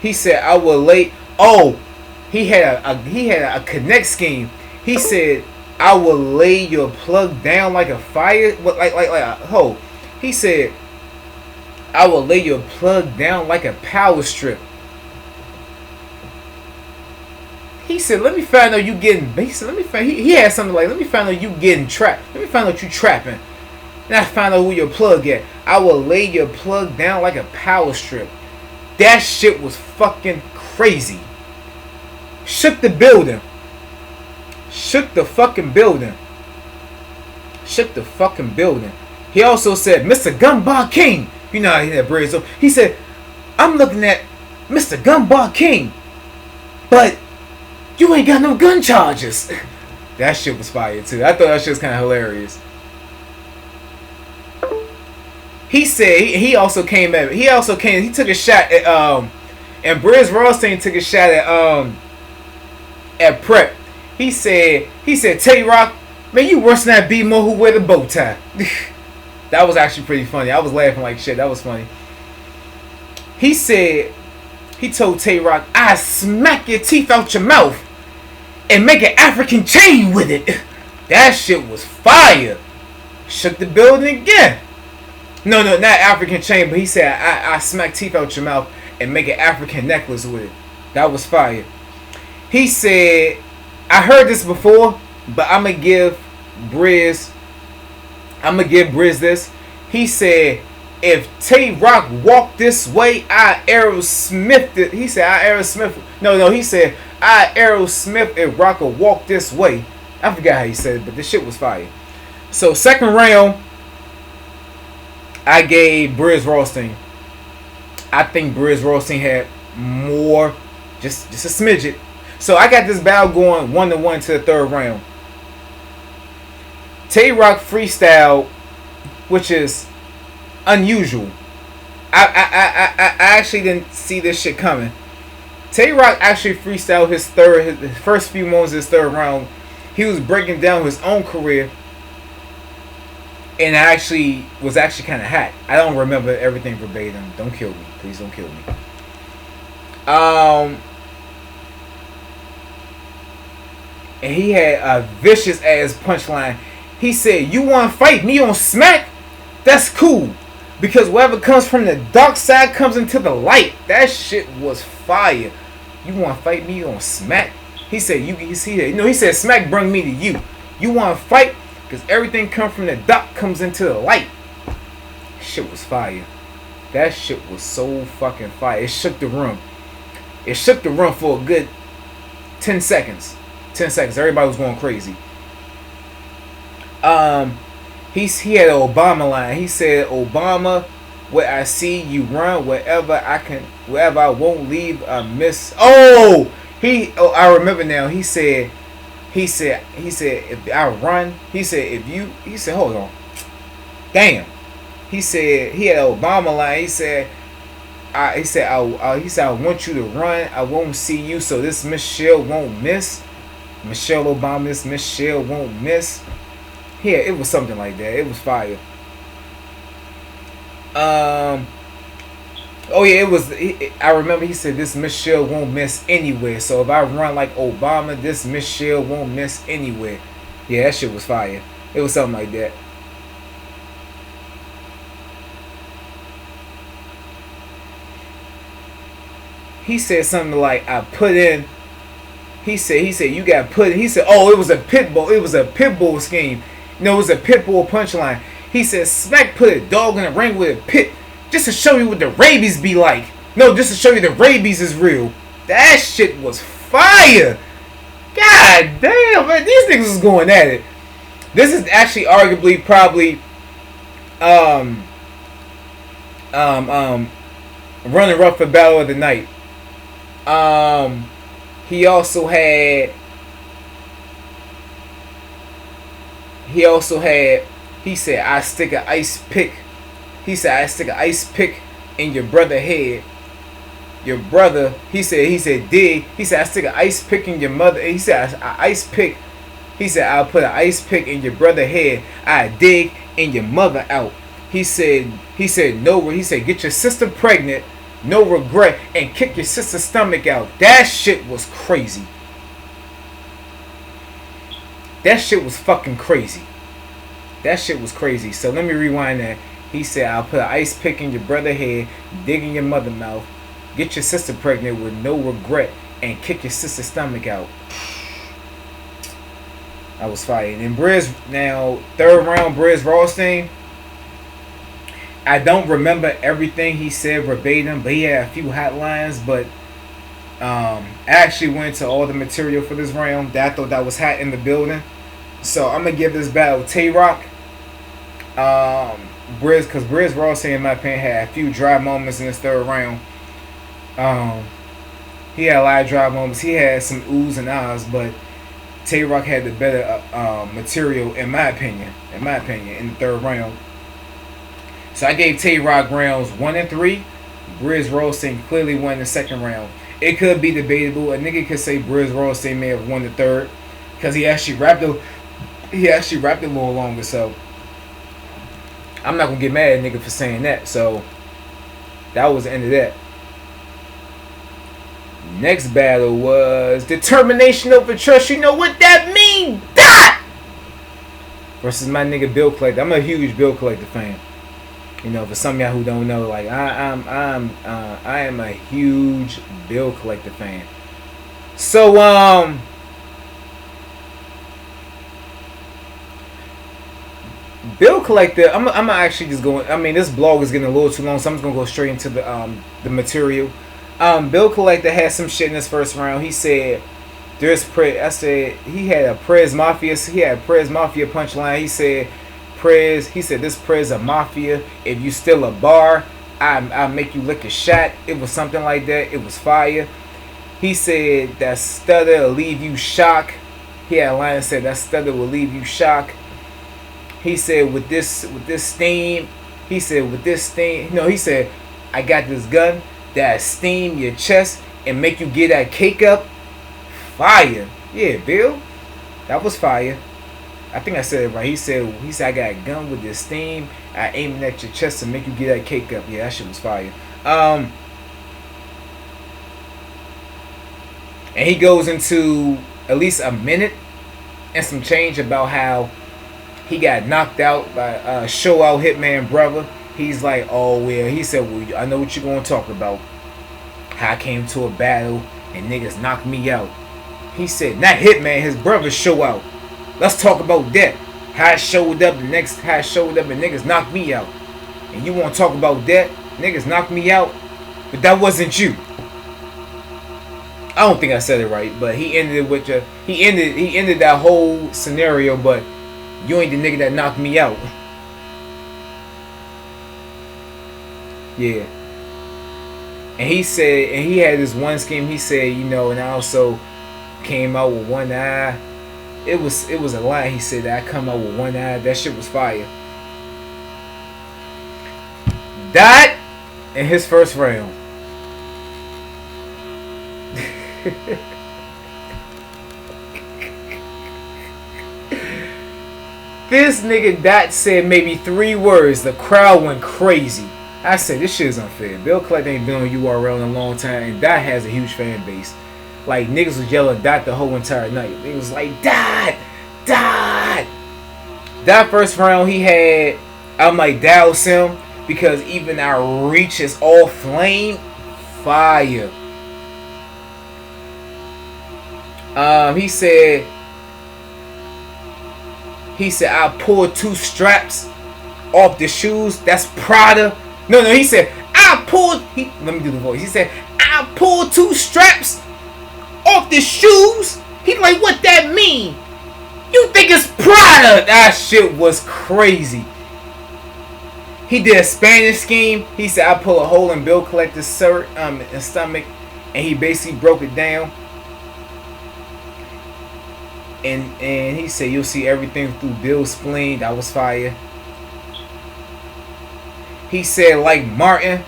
He said I will lay. Oh, he had a connect scheme. He said I will lay your plug down like a fire, like a hoe. He said I will lay your plug down like a power strip. He said, let me find out you getting. He said, let me find. He had something like, let me find out you getting trapped. Let me find out you trapping. And I find out who your plug at. I will lay your plug down like a power strip. That shit was fucking crazy. Shook the building. Shook the fucking building. Shook the fucking building. He also said, Mr. Gunbar King. You know how he had braids. So he said, I'm looking at Mr. Gunbar King, but you ain't got no gun charges. That shit was fire too. I thought that shit was kind of hilarious. He said he took a shot at and Briz Rothstein took a shot at Prep. He said Tay Rock, man, you worse than that B-Mo who wear the bow tie. That was actually pretty funny. I was laughing like shit. That was funny. He said he told Tay Rock, I smack your teeth out your mouth and make an African chain with it. That shit was fire. Shook the building again. No, not African chain, but he said, I smack teeth out your mouth and make an African necklace with it. That was fire. He said, I heard this before, but I'm going to give Briz this. He said, if Tay Rock walked this way, I Aerosmith it. He said, I Aerosmith. No, he said, I Aerosmith if Rock will walk this way. I forgot how he said it, but this shit was fire. So, second round, I gave Briz Rothstein. I think Briz Rothstein had more, just a smidget. So I got this battle going 1-1 to the third round. Tay Rock freestyle, which is unusual. I actually didn't see this shit coming. Tay Rock actually freestyled his first few moments of his third round He was breaking down his own career, and was actually kind of hot. I don't remember everything verbatim. Don't kill me, please. Don't kill me. And he had a vicious ass punchline. He said, "You want to fight me on Smack? That's cool, because whatever comes from the dark side comes into the light." That shit was fire. You want to fight me on Smack? He said, he said, "Smack bring me to you. You want to fight? Because everything comes from the dark comes into the light." Shit was fire. That shit was so fucking fire. It shook the room. It shook the room for a good 10 seconds. 10 seconds. Everybody was going crazy. He had an Obama line. He said, "Obama, where I see you run, wherever I won't leave a miss." I remember now. He said, "If I run," he said, "Hold on. Damn." He said, he had an Obama line. He said, I want you to run. I won't see you, so this Michelle won't miss. Michelle Obama, this Michelle won't miss. Yeah, it was something like that. It was fire. I remember he said, "This Michelle won't miss anywhere. So if I run like Obama, this Michelle won't miss anywhere." Yeah, that shit was fire. It was something like that. He said something like, "I put in." He said, "You got put in." He said, "Oh, it was a pit bull. It was a pit bull scheme. No, it was a pit bull punchline." He said, "Smack put a dog in a ring with a pit just to show you what the rabies be like. No, just to show you the rabies is real." That shit was fire. God damn, man, these niggas was going at it. This is actually arguably probably running rough for Battle of the Night. He also had. He said, "I stick an ice pick." He said, "I stick an ice pick in your brother head." Your brother. He said, "Dig." He said, "I stick an ice pick in your mother." He said, "I ice pick." He said, "I'll put an ice pick in your brother head. I dig in your mother out." He said, "No." He said, "Get your sister pregnant. No regret, and kick your sister's stomach out." That shit was crazy. That shit was fucking crazy. That shit was crazy. So let me rewind that. He said, "I'll put an ice pick in your brother's head, dig in your mother mouth, get your sister pregnant with no regret, and kick your sister's stomach out." I was fighting. And Briz, now, third round, Briz Rothstein. I don't remember everything he said verbatim, but he had a few hotlines. But I actually went to all the material for this round that I thought that was hot in the building. So I'm gonna give this battle Tay-Rock. Because Briz Rothstein, in my opinion, had a few dry moments in this third round. He had a lot of dry moments. He had some oohs and ahs, but Tay-Rock had the better material, in my opinion, in the third round. So I gave Tay-Rock rounds 1 and 3. Briz Rothstein clearly won the second round. It could be debatable. A nigga could say Briz Rothstein may have won the third because he actually rapped a little longer. So I'm not gonna get mad at a nigga for saying that. So that was the end of that. Next battle was Determination Over Trust. You know what that mean? That versus my nigga Bill Collector. I'm a huge Bill Collector fan. You know, for some of y'all who don't know, like I am a huge Bill Collector fan. So Bill Collector, I'm actually just going. I mean, this blog is getting a little too long, so I'm just gonna go straight into the material. Bill Collector had some shit in this first round. He said, "There's Prez." I said he had a Prez Mafia. He had a Prez Mafia punchline. He said, "Prez." He said, "This Prez a mafia. If you steal a bar, I make you lick a shot." It was something like that. It was fire. He said that stutter will leave you shock. He had a line that said that stutter will leave you shock. He said with this steam. He said with this steam. No, he said, "I got this gun that steam your chest and make you get that cake up." Fire. Yeah, Bill. That was fire. I think I said it right. He said I got a gun with this steam. I aim it at your chest to make you get that cake up. Yeah, that shit was fire. And he goes into at least a minute and some change about how he got knocked out by show out Hitman brother. He's like, oh well. He said, well, I know what you're gonna talk about. How I came to a battle and niggas knocked me out. He said, not Hitman, his brother show out. Let's talk about that. How I showed up and niggas knocked me out. And you want to talk about that? Niggas knocked me out, but that wasn't you. I don't think I said it right, but he ended it with he ended that whole scenario. But you ain't the nigga that knocked me out. Yeah. And he said, and he had this one scheme. He said, you know, and I also came out with one eye. It was a lie. He said that I come out with one eye. That shit was fire. Died in his first round. This nigga Dot said maybe 3 words. The crowd went crazy. I said, this shit is unfair. Bill Collect ain't been on URL in a long time, and Dot has a huge fan base. Like, niggas was yelling Dot the whole entire night. It was like, Dot! Dot! That first round he had, I'm like, douse him, because even our reach is all flame fire. He said I pulled 2 straps off the shoes. That's Prada. No, he said let me do the voice. He said I pulled 2 straps off the shoes. He like, what that mean? You think it's Prada? That shit was crazy. He did a Spanish scheme. He said I pull a hole in Bill Collector's stomach, and he basically broke it down. And he said you'll see everything through Bill's spleen. That was fire. He said like Martin.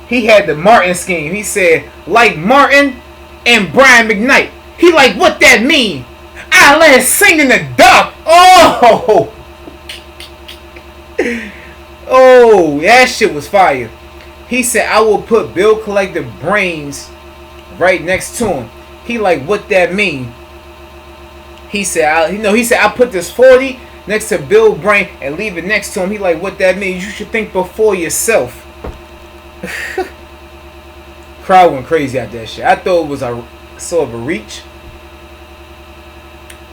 He had the Martin scheme. He said like Martin and Brian McKnight. He like, what that mean? I let it sing in the dark. Oh, oh, that shit was fire. He said I will put Bill Collector brains right next to him. He like, what that mean? He said I put this 40 next to Bill brain and leave it next to him. He like, what that means? You should think before yourself. Crowd went crazy at that shit. I thought it was a sort of a reach,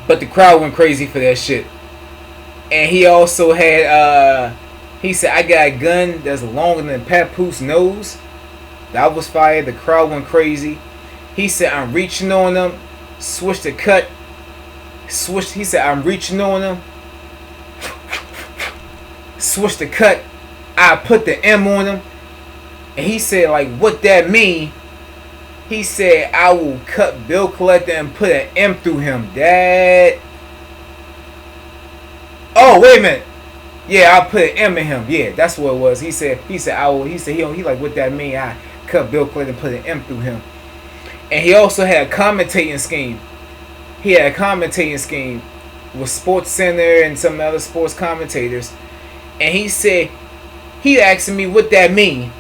but the crowd went crazy for that shit. And he also had he said I got a gun that's longer than Papoose nose. That was fire. The crowd went crazy. He said I'm reaching on them. Switch the cut. Switch. He said I'm reaching on them. Switch the cut. I put the M on him. And he said like, what that mean? He said I will cut Bill Collector and put an M through him. That. Oh, wait a minute. Yeah, I put an M in him. Yeah, that's what it was. He said I will. He like, what that mean? I cut Bill Collector and put an M through him. And he also had a commentating scheme. He had a commentating scheme with Sports Center and some other sports commentators. And he said, he asked me what that mean.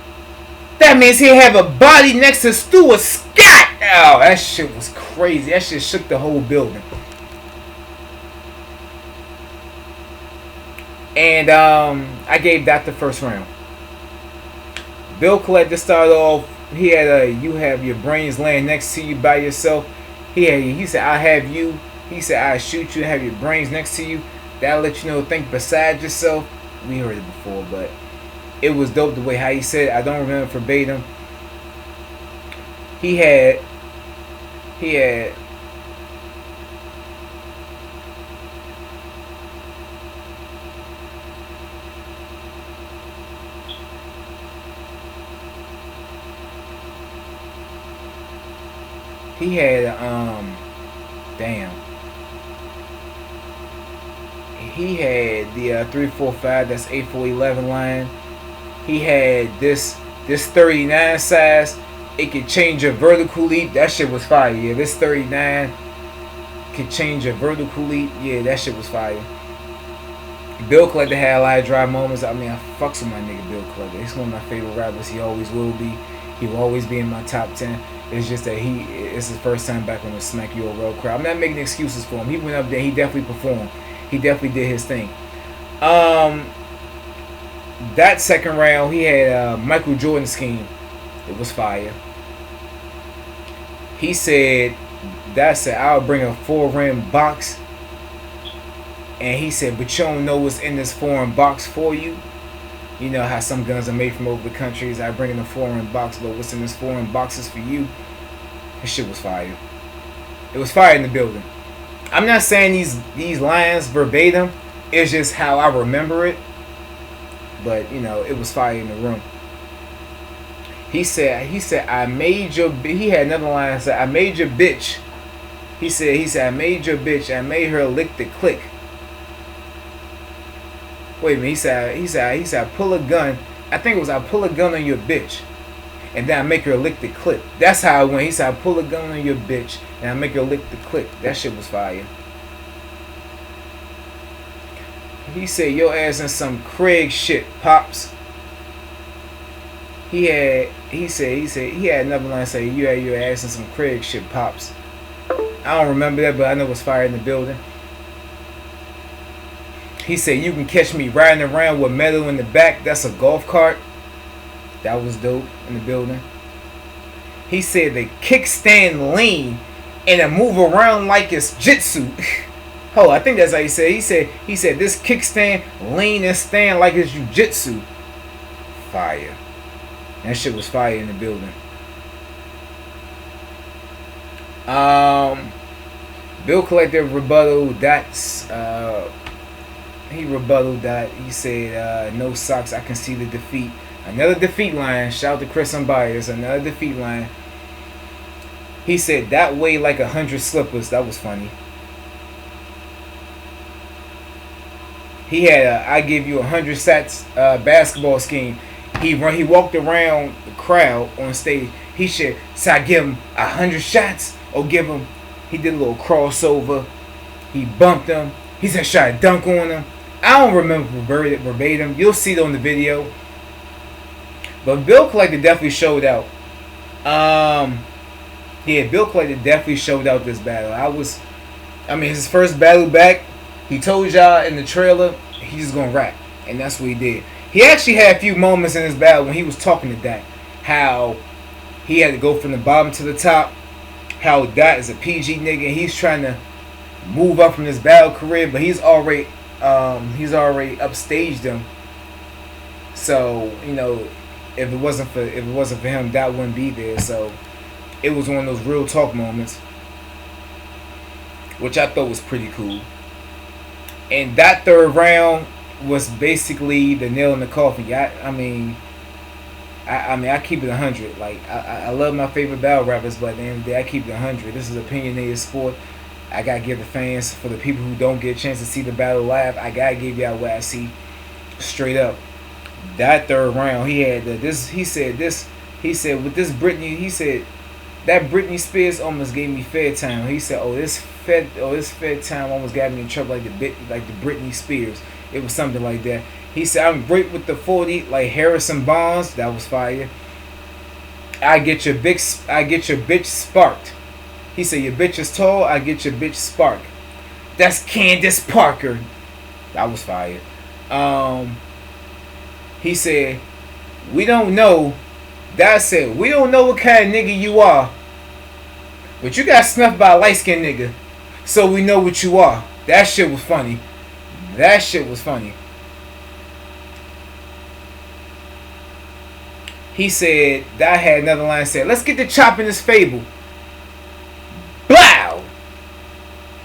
That means he have a body next to Stuart Scott. Oh, that shit was crazy. That shit shook the whole building. And I gave that the first round. Bill Collector started off. He had you have your brains laying next to you by yourself. He said I have you. He said I shoot you and have your brains next to you. That'll let you know think beside yourself. We heard it before, but it was dope the way how he said it. I don't remember verbatim. He had damn. He had the 345, that's 8411 line. He had this 39 size. It could change your vertical leap. That shit was fire. Yeah, this 39 could change a vertical leap. Yeah, that shit was fire. Bill Collector had a lot of dry moments. I mean, I fucks with my nigga Bill Collector. He's one of my favorite rappers. He always will be. He will always be in my top 10. It's just that it's his first time back on the Smack URL crowd. I'm not making excuses for him. He went up there. He definitely performed. He definitely did his thing. That second round, he had Michael Jordan scheme. It was fire. He said, I'll bring a 4-rim box. And he said, but you don't know what's in this foreign box for you. You know how some guns are made from over the countries. I bring in a foreign box, but what's in this foreign box is for you. This shit was fire. It was fire in the building. I'm not saying these lines verbatim. It's just how I remember it. But, you know, it was fire in the room. He said, I made your... He had another line that said, I made your bitch. He said, I made your bitch. I made her lick the click. Wait a minute. He said, I pull a gun. I think it was, I pull a gun on your bitch. And then I make her lick the clip. That's how it went. He said, I pull a gun on your bitch. And I make her lick the clip. That shit was fire. He said, your ass in some Craig shit, Pops. He said he had another line say, you had your ass in some Craig shit, Pops. I don't remember that, but I know it was fire in the building. He said, you can catch me riding around with metal in the back. That's a golf cart. That was dope in the building. He said the kickstand lean and it move around like it's jitsu. Oh, I think that's how he said. He said this kickstand lean and stand like it's jujitsu. Fire. That shit was fire in the building. Bill Collector rebuttal. He rebutted that. He said, no socks, I can see the defeat. Another defeat line. Shout out to Chris Unbiased. Another defeat line. He said, that weigh like 100 slippers. That was funny. He had a I give you 100 sets basketball scheme. He walked around the crowd on stage. He said, so I give him 100 shots or give him. He did a little crossover. He bumped him. He said, should I dunk on him? I don't remember verbatim. You'll see it on the video. But Bill Collector definitely showed out. Yeah, Bill Collector definitely showed out this battle. His first battle back. He told y'all in the trailer he's just gonna rap, and that's what he did. He actually had a few moments in his battle when he was talking to Dak, how he had to go from the bottom to the top. How Dak is a PG nigga, and he's trying to move up from his battle career, but he's already upstaged him. So you know, if it wasn't for him, that wouldn't be there. So it was one of those real talk moments, which I thought was pretty cool. And that third round was basically the nail in the coffin. I keep it 100. Like I love my favorite battle rappers, but at the end of the day, I keep it 100. This is opinionated sport. I gotta give the fans, for the people who don't get a chance to see the battle live, I gotta give y'all what I see straight up. That third round, he had this. He said with this Britney, he said that Britney Spears almost gave me fair time. He said, this fair time almost got me in trouble like the Britney Spears. It was something like that. He said, I'm great with the 40 like Harrison Barnes. That was fire. I get your bitch sparked. He said, your bitch is tall, I get your bitch spark. That's Candace Parker. That was fire. He said, we don't know. That said, we don't know what kind of nigga you are, but you got snuffed by a light-skinned nigga, so we know what you are. That shit was funny. That shit was funny. He said, that had another line said, let's get the chop in this fable. Blow!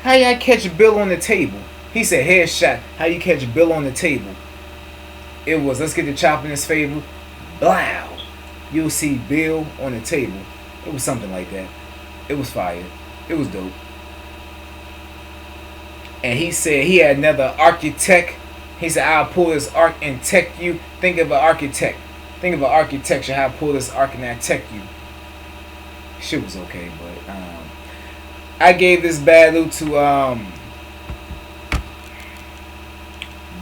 How y'all catch a bill on the table? He said, headshot. How you catch a bill on the table? It was, let's get the chop in this fable. Blow! You'll see Bill on the table. It was something like that. It was fire. It was dope. And he said he had another architect. He said, I'll pull this arc and tech you. Think of an architect. Think of an architecture. How I pull this arc and I tech you. Shit was okay, but I gave this battle to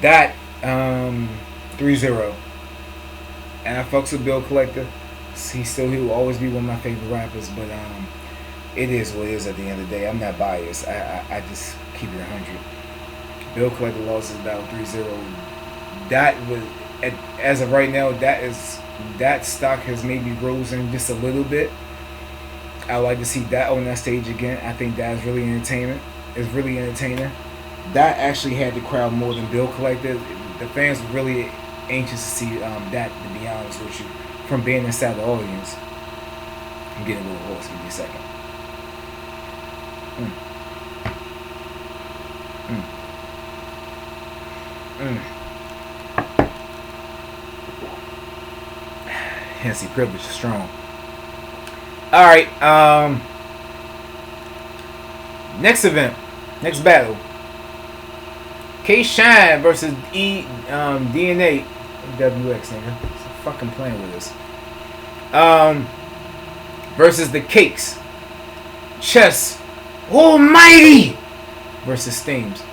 Dot 3-0. And I fucks with Bill Collector. He will always be one of my favorite rappers, but it is what it is at the end of the day. I'm not biased. I just keep it 100. Bill Collector lost his battle 3-0. That was, as of right now, that stock has maybe risen just a little bit. I would like to see that on that stage again. I think that is really entertainment. It's really entertaining. That actually had the crowd more than Bill Collector. The fans were really anxious to see that, to be honest with you, from being inside the audience. I'm getting a little hoarse. Give me a second. Hence, the privilege is strong. All right. Next event, next battle. K-Shine versus DNA WX, nigga. Stop fucking playing with us. Versus the Cakes. Chess Almighty versus Steams.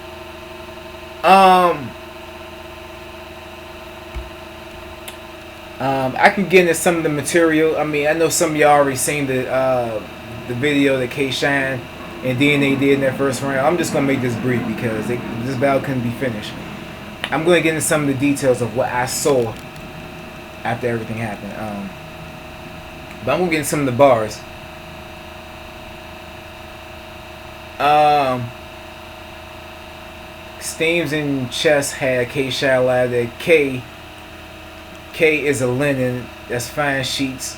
I can get into some of the material. I mean, I know some of y'all already seen the video that K-Shine and DNA did in that first round. I'm just gonna make this brief because this battle couldn't be finished. I'm gonna get into some of the details of what I saw after everything happened. But I'm gonna get into some of the bars. Steams and Chess had K-Shine live. That K is a linen. That's fine sheets.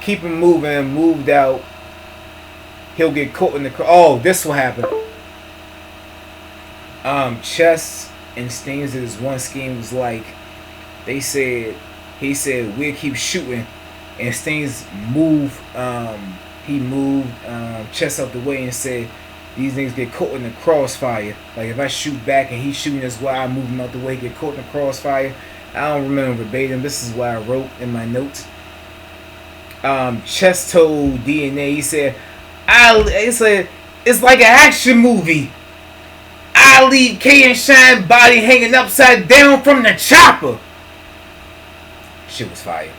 Keep him moving. Moved out. He'll get caught in the. Oh, this will happen. Chess and Steams' one scheme was like, he said we'll keep shooting, and Steams moved. He moved Chess out the way and said, these niggas get caught in the crossfire. Like, if I shoot back and he's shooting as well, I move him out the way, get caught in the crossfire. I don't remember verbatim. This is what I wrote in my notes. Chess told DNA, he said, it's like an action movie. I leave K and Shine body hanging upside down from the chopper. Shit was fire.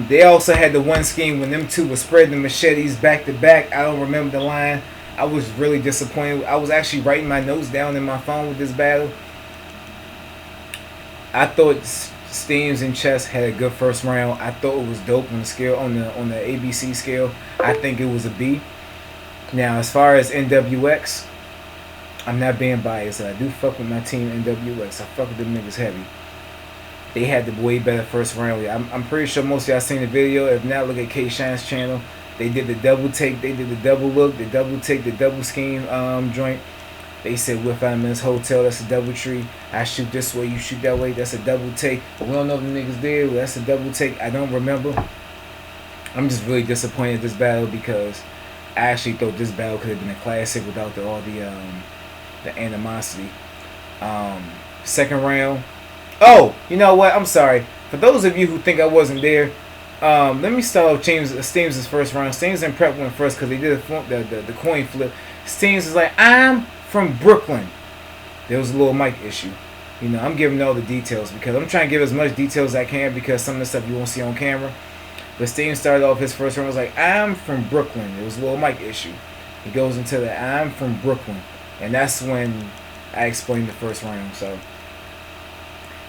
They also had the one scheme when them two were spreading the machetes back to back. I don't remember the line. I was really disappointed. I was actually writing my notes down in my phone with this battle. I thought Steams and Chess had a good first round. I thought it was dope on the scale, on the ABC scale. I think it was a B. Now, as far as NWX, I'm not being biased. I do fuck with my team NWX. I fuck with them niggas heavy. They had the way better first round. I'm pretty sure most of y'all seen the video. If not, look at K-Shine's channel. They did the double take. They did the double look, the double take, the double scheme joint. They said, we're finding this hotel. That's a double tree. I shoot this way, you shoot that way. That's a double take. But we don't know if the niggas did. Well, that's a double take. I don't remember. I'm just really disappointed in this battle because I actually thought this battle could have been a classic without all the animosity. Second round. Oh, you know what? I'm sorry. For those of you who think I wasn't there, let me start off Steams' first round. Steams and Prep went first because they did the coin flip. Steams is like, I'm from Brooklyn. There was a little mic issue. You know, I'm giving all the details because I'm trying to give as much details as I can because some of the stuff you won't see on camera. But Steams started off his first round was like, I'm from Brooklyn. There was a little mic issue. He goes into the I'm from Brooklyn. And that's when I explained the first round. So,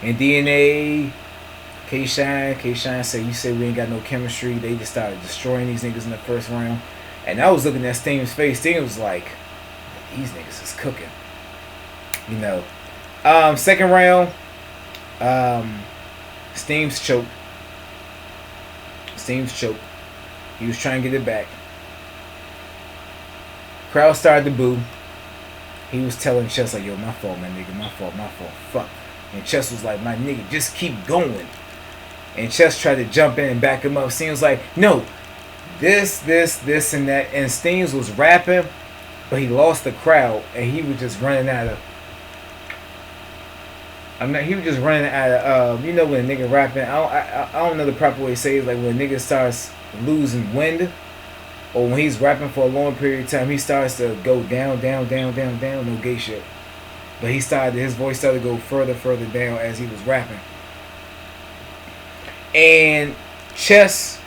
and DNA, K-Shine said, you said we ain't got no chemistry. They just started destroying these niggas in the first round. And I was looking at Steam's face. Steam was like, these niggas is cooking. You know. Second round, Steam's choked. He was trying to get it back. Crowd started to boo. He was telling Chess like, yo, my fault, my nigga, my fault, fuck. And Chess was like, my nigga, just keep going. And Chess tried to jump in and back him up. Steams like, no, this, and that. And Steams was rapping, but he lost the crowd, and he was just running out of I'm not. He was just running out of. You know when a nigga rapping. I don't know the proper way to say it. Like when a nigga starts losing wind, or when he's rapping for a long period of time, he starts to go down, down, down, down, down. No gay shit. But his voice started to go further, further down as he was rapping. And Chess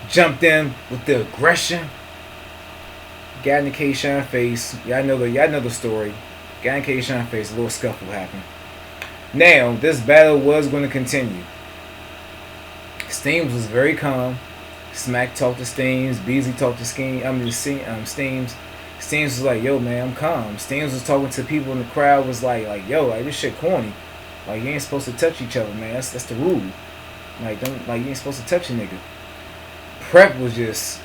jumped in with the aggression. Got in the K-Shine face. Y'all know the story. Got in K-Shine face. A little scuffle happened. Now this battle was going to continue. Steams was very calm. Smack talked to Steams. Beasley talked to Steams. Steams was like, "Yo, man, I'm calm." Steams was talking to people in the crowd. Was like, "Yo, like this shit corny. Like you ain't supposed to touch each other, man. That's the rule. Like don't like you ain't supposed to touch a nigga." Prep was just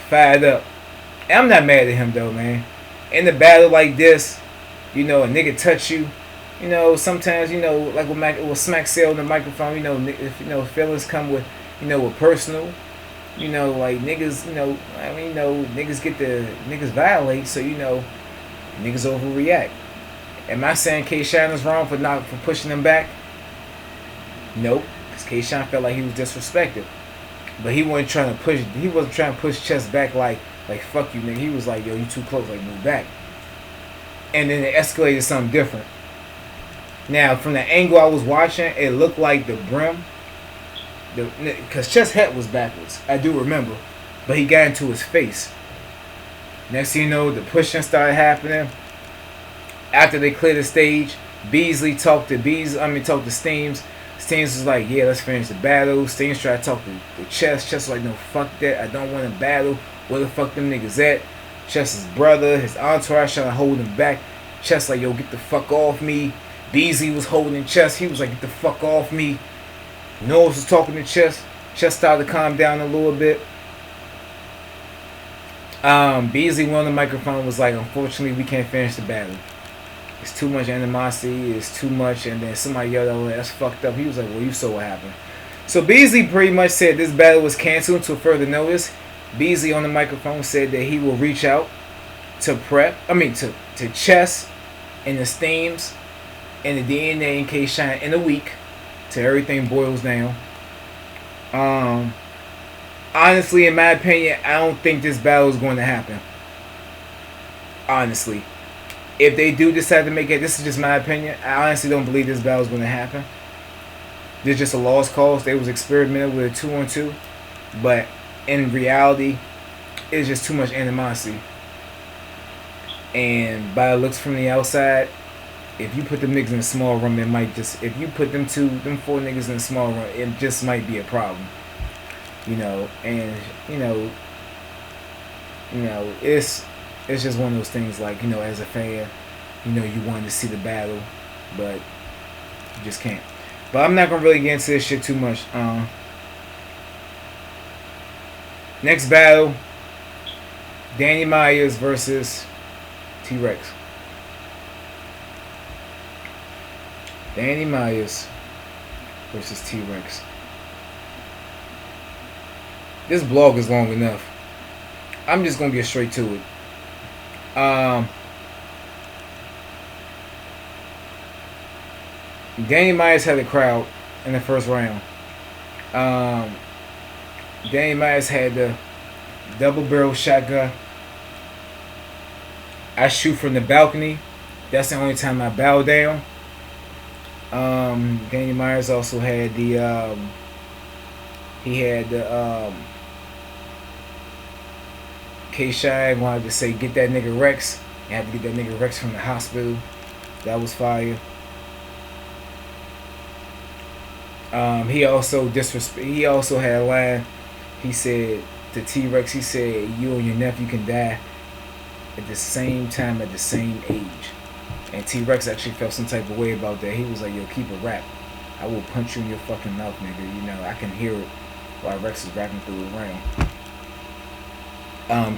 fired up. And I'm not mad at him though, man. In a battle like this, you know, a nigga touch you. You know, sometimes, you know, like with Smack say on the microphone, you know, if you know feelings come with, you know, with personal, you know, like niggas, you know, I mean, you know, niggas violate, so you know, niggas overreact. Am I saying K-Shine is wrong for pushing him back? Nope, because K-Shine felt like he was disrespected, but he wasn't trying to push Chess back like fuck you, nigga. He was like, yo, you too close, like move back. And then it escalated to something different. Now, from the angle I was watching, it looked like the brim, because Chess' head was backwards. I do remember, but he got into his face. Next thing you know, the pushing started happening. After they cleared the stage, Beasley talked to Steams. Steams was like, yeah, let's finish the battle. Steams tried to talk to Chess. Chess was like, no, fuck that. I don't want to battle. Where the fuck them niggas at? Chess's brother, his entourage trying to hold him back. Chess like, yo, get the fuck off me. Beasley was holding Chess. He was like, get the fuck off me. Knowles was talking to Chess. Chess started to calm down a little bit. Beasley went on the microphone, was like, unfortunately, we can't finish the battle. It's too much animosity. It's too much. And then somebody yelled out, that's fucked up. He was like, well, you saw what happened. So Beasley pretty much said this battle was canceled until further notice. Beasley on the microphone said that he will reach out to to Chess and the Steams and the DNA and K-Shine in a week till everything boils down. Honestly, in my opinion, I don't think this battle is going to happen. Honestly. If they do decide to make it, this is just my opinion, I honestly don't believe this battle is going to happen. This is just a lost cause. They was experimenting with a 2-on-2. But in reality, it's just too much animosity. And by the looks from the outside, if you put them niggas in a small room, it might just, if you put them four niggas in a small room, it just might be a problem. You know, and you know, it's just one of those things, like, you know, as a fan, you know, you wanted to see the battle, but you just can't. But I'm not gonna really get into this shit too much. Next battle, Danny Myers versus T-Rex. Danny Myers versus T-Rex. This blog is long enough. I'm just gonna get straight to it. Danny Myers had a crowd in the first round. Danny Myers had the double barrel shotgun. I shoot from the balcony. That's the only time I bow down. Danny Myers also had the K-Shine wanted to say, get that nigga Rex. You had to get that nigga Rex from the hospital. That was fire. He also had a line. He said to T-Rex, he said, you and your nephew can die at the same time at the same age. And T-Rex actually felt some type of way about that. He was like, yo, keep it rap. I will punch you in your fucking mouth, nigga. You know, I can hear it while Rex is rapping through the round.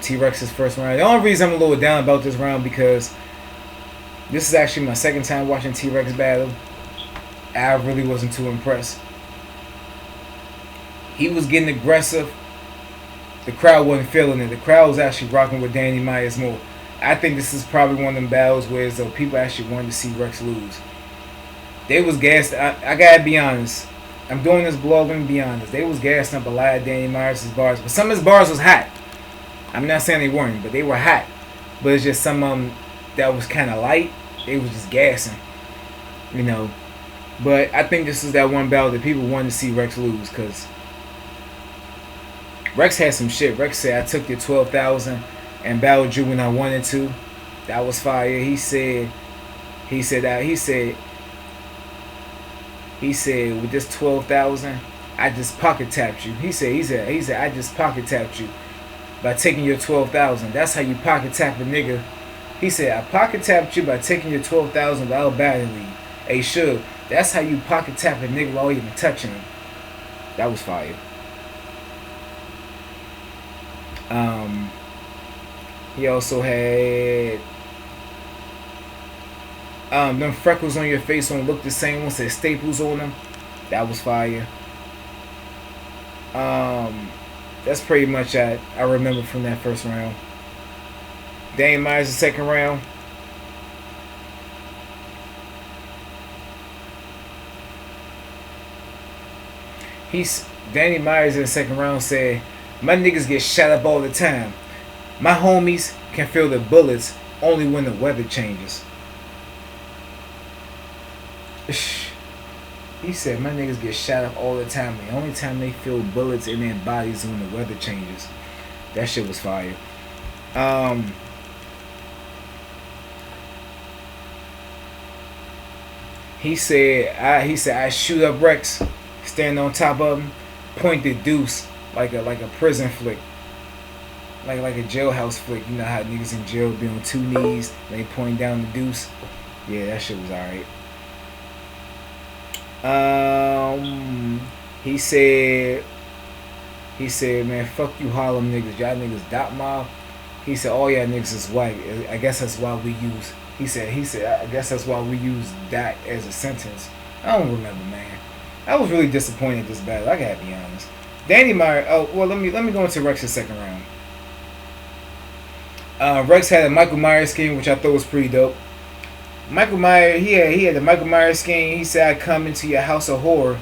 T-Rex's first round. The only reason I'm a little down about this round, because this is actually my second time watching T-Rex battle. I really wasn't too impressed. He was getting aggressive. The crowd wasn't feeling it. The crowd was actually rocking with Danny Myers more. I think this is probably one of them battles where though people actually wanted to see Rex lose. They was gassed. I gotta be honest. I'm doing this blog. Let me be honest. They was gassing up a lot of Danny Myers' bars, but some of his bars was hot. I'm not saying they weren't, but they were hot. But it's just some of them that was kind of light. They was just gassing, you know. But I think this is that one battle that people wanted to see Rex lose, because Rex had some shit. Rex said, I took your 12,000 and battled you when I wanted to. That was fire. He said with this 12,000, I just pocket tapped you. He said I just pocket tapped you by taking your 12,000. That's how you pocket tap a nigga. He said, I pocket tapped you by taking your 12,000 without battling you. Hey, Suge, that's how you pocket tap a nigga without even touching him. That was fire. He also had them freckles on your face don't look the same. One said staples on them. That was fire. That's pretty much I remember from that first round. Danny Myers the second round. Danny Myers in the second round said, my niggas get shot up all the time. My homies can feel the bullets only when the weather changes. He said, my niggas get shot up all the time. The only time they feel bullets in their bodies is when the weather changes. That shit was fire. He said, I shoot up Rex, stand on top of him, point the deuce like a prison flick. Like a jailhouse flick. You know how niggas in jail be on two knees, they point down the deuce. Yeah, that shit was alright. He said, man, fuck you Harlem niggas. Y'all niggas dot mob. He said, all y'all niggas is white. I guess that's why we use. He said, I guess that's why we use that as a sentence. I don't remember, man. I was really disappointed in this battle. I gotta be honest. Danny Myers. Oh well, let me go into Rex's second round. Rex had a Michael Myers scheme, which I thought was pretty dope. Michael Myers, he had the Michael Myers scheme. He said, I come into your house of horror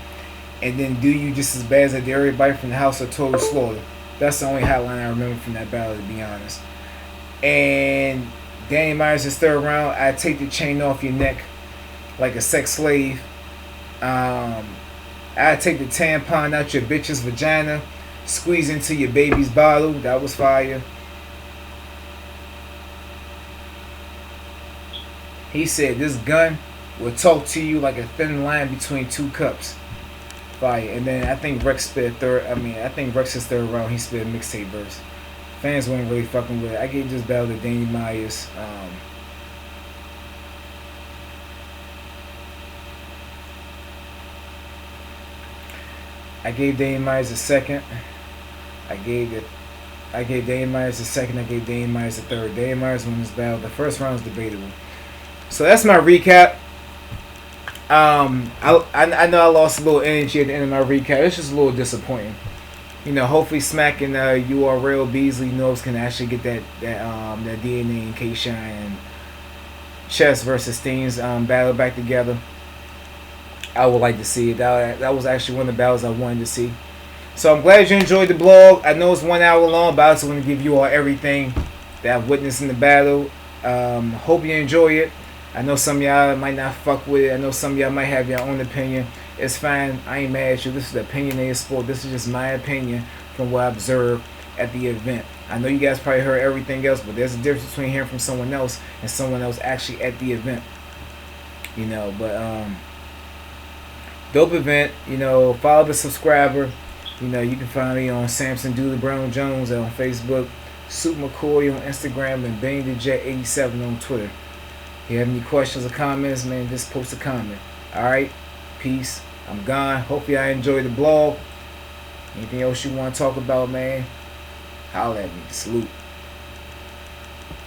and then do you just as bad as I did everybody from the house of total slaughter. That's the only hotline I remember from that battle, to be honest. And Danny Myers' third round, I take the chain off your neck like a sex slave. I take the tampon out your bitch's vagina, squeeze into your baby's bottle. That was fire. He said, this gun will talk to you like a thin line between two cups. Fire. And then I think Rex spit Rex's third round, he spit a mixtape verse. Fans weren't really fucking with it. I gave this battle to Danny Myers. I gave Danny Myers a second. I gave Danny Myers a second. I gave Danny Myers a third. Danny Myers won this battle. The first round was debatable. So that's my recap. I know I lost a little energy at the end of my recap. It's just a little disappointing. You know, hopefully Smack and URL Beasley Knowles can actually get that DNA and K-Shine and Chess versus Steens battle back together. I would like to see it. That was actually one of the battles I wanted to see. So I'm glad you enjoyed the blog. I know it's 1 hour long, but I also want to give you all everything that I've witnessed in the battle. Hope you enjoy it. I know some of y'all might not fuck with it. I know some of y'all might have your own opinion. It's fine. I ain't mad at you. This is the opinionated sport. This is just my opinion from what I observed at the event. I know you guys probably heard everything else, but there's a difference between hearing from someone else and someone else actually at the event. You know, but dope event. You know, follow the subscriber. You know, you can find me on Samson Dooley Brown Jones on Facebook, SuitMccoy on Instagram, and Bang the Jet 87 on Twitter. If you have any questions or comments, man, just post a comment. Alright? Peace. I'm gone. Hopefully I enjoyed the blog. Anything else you want to talk about, man? Holla at me. Salute.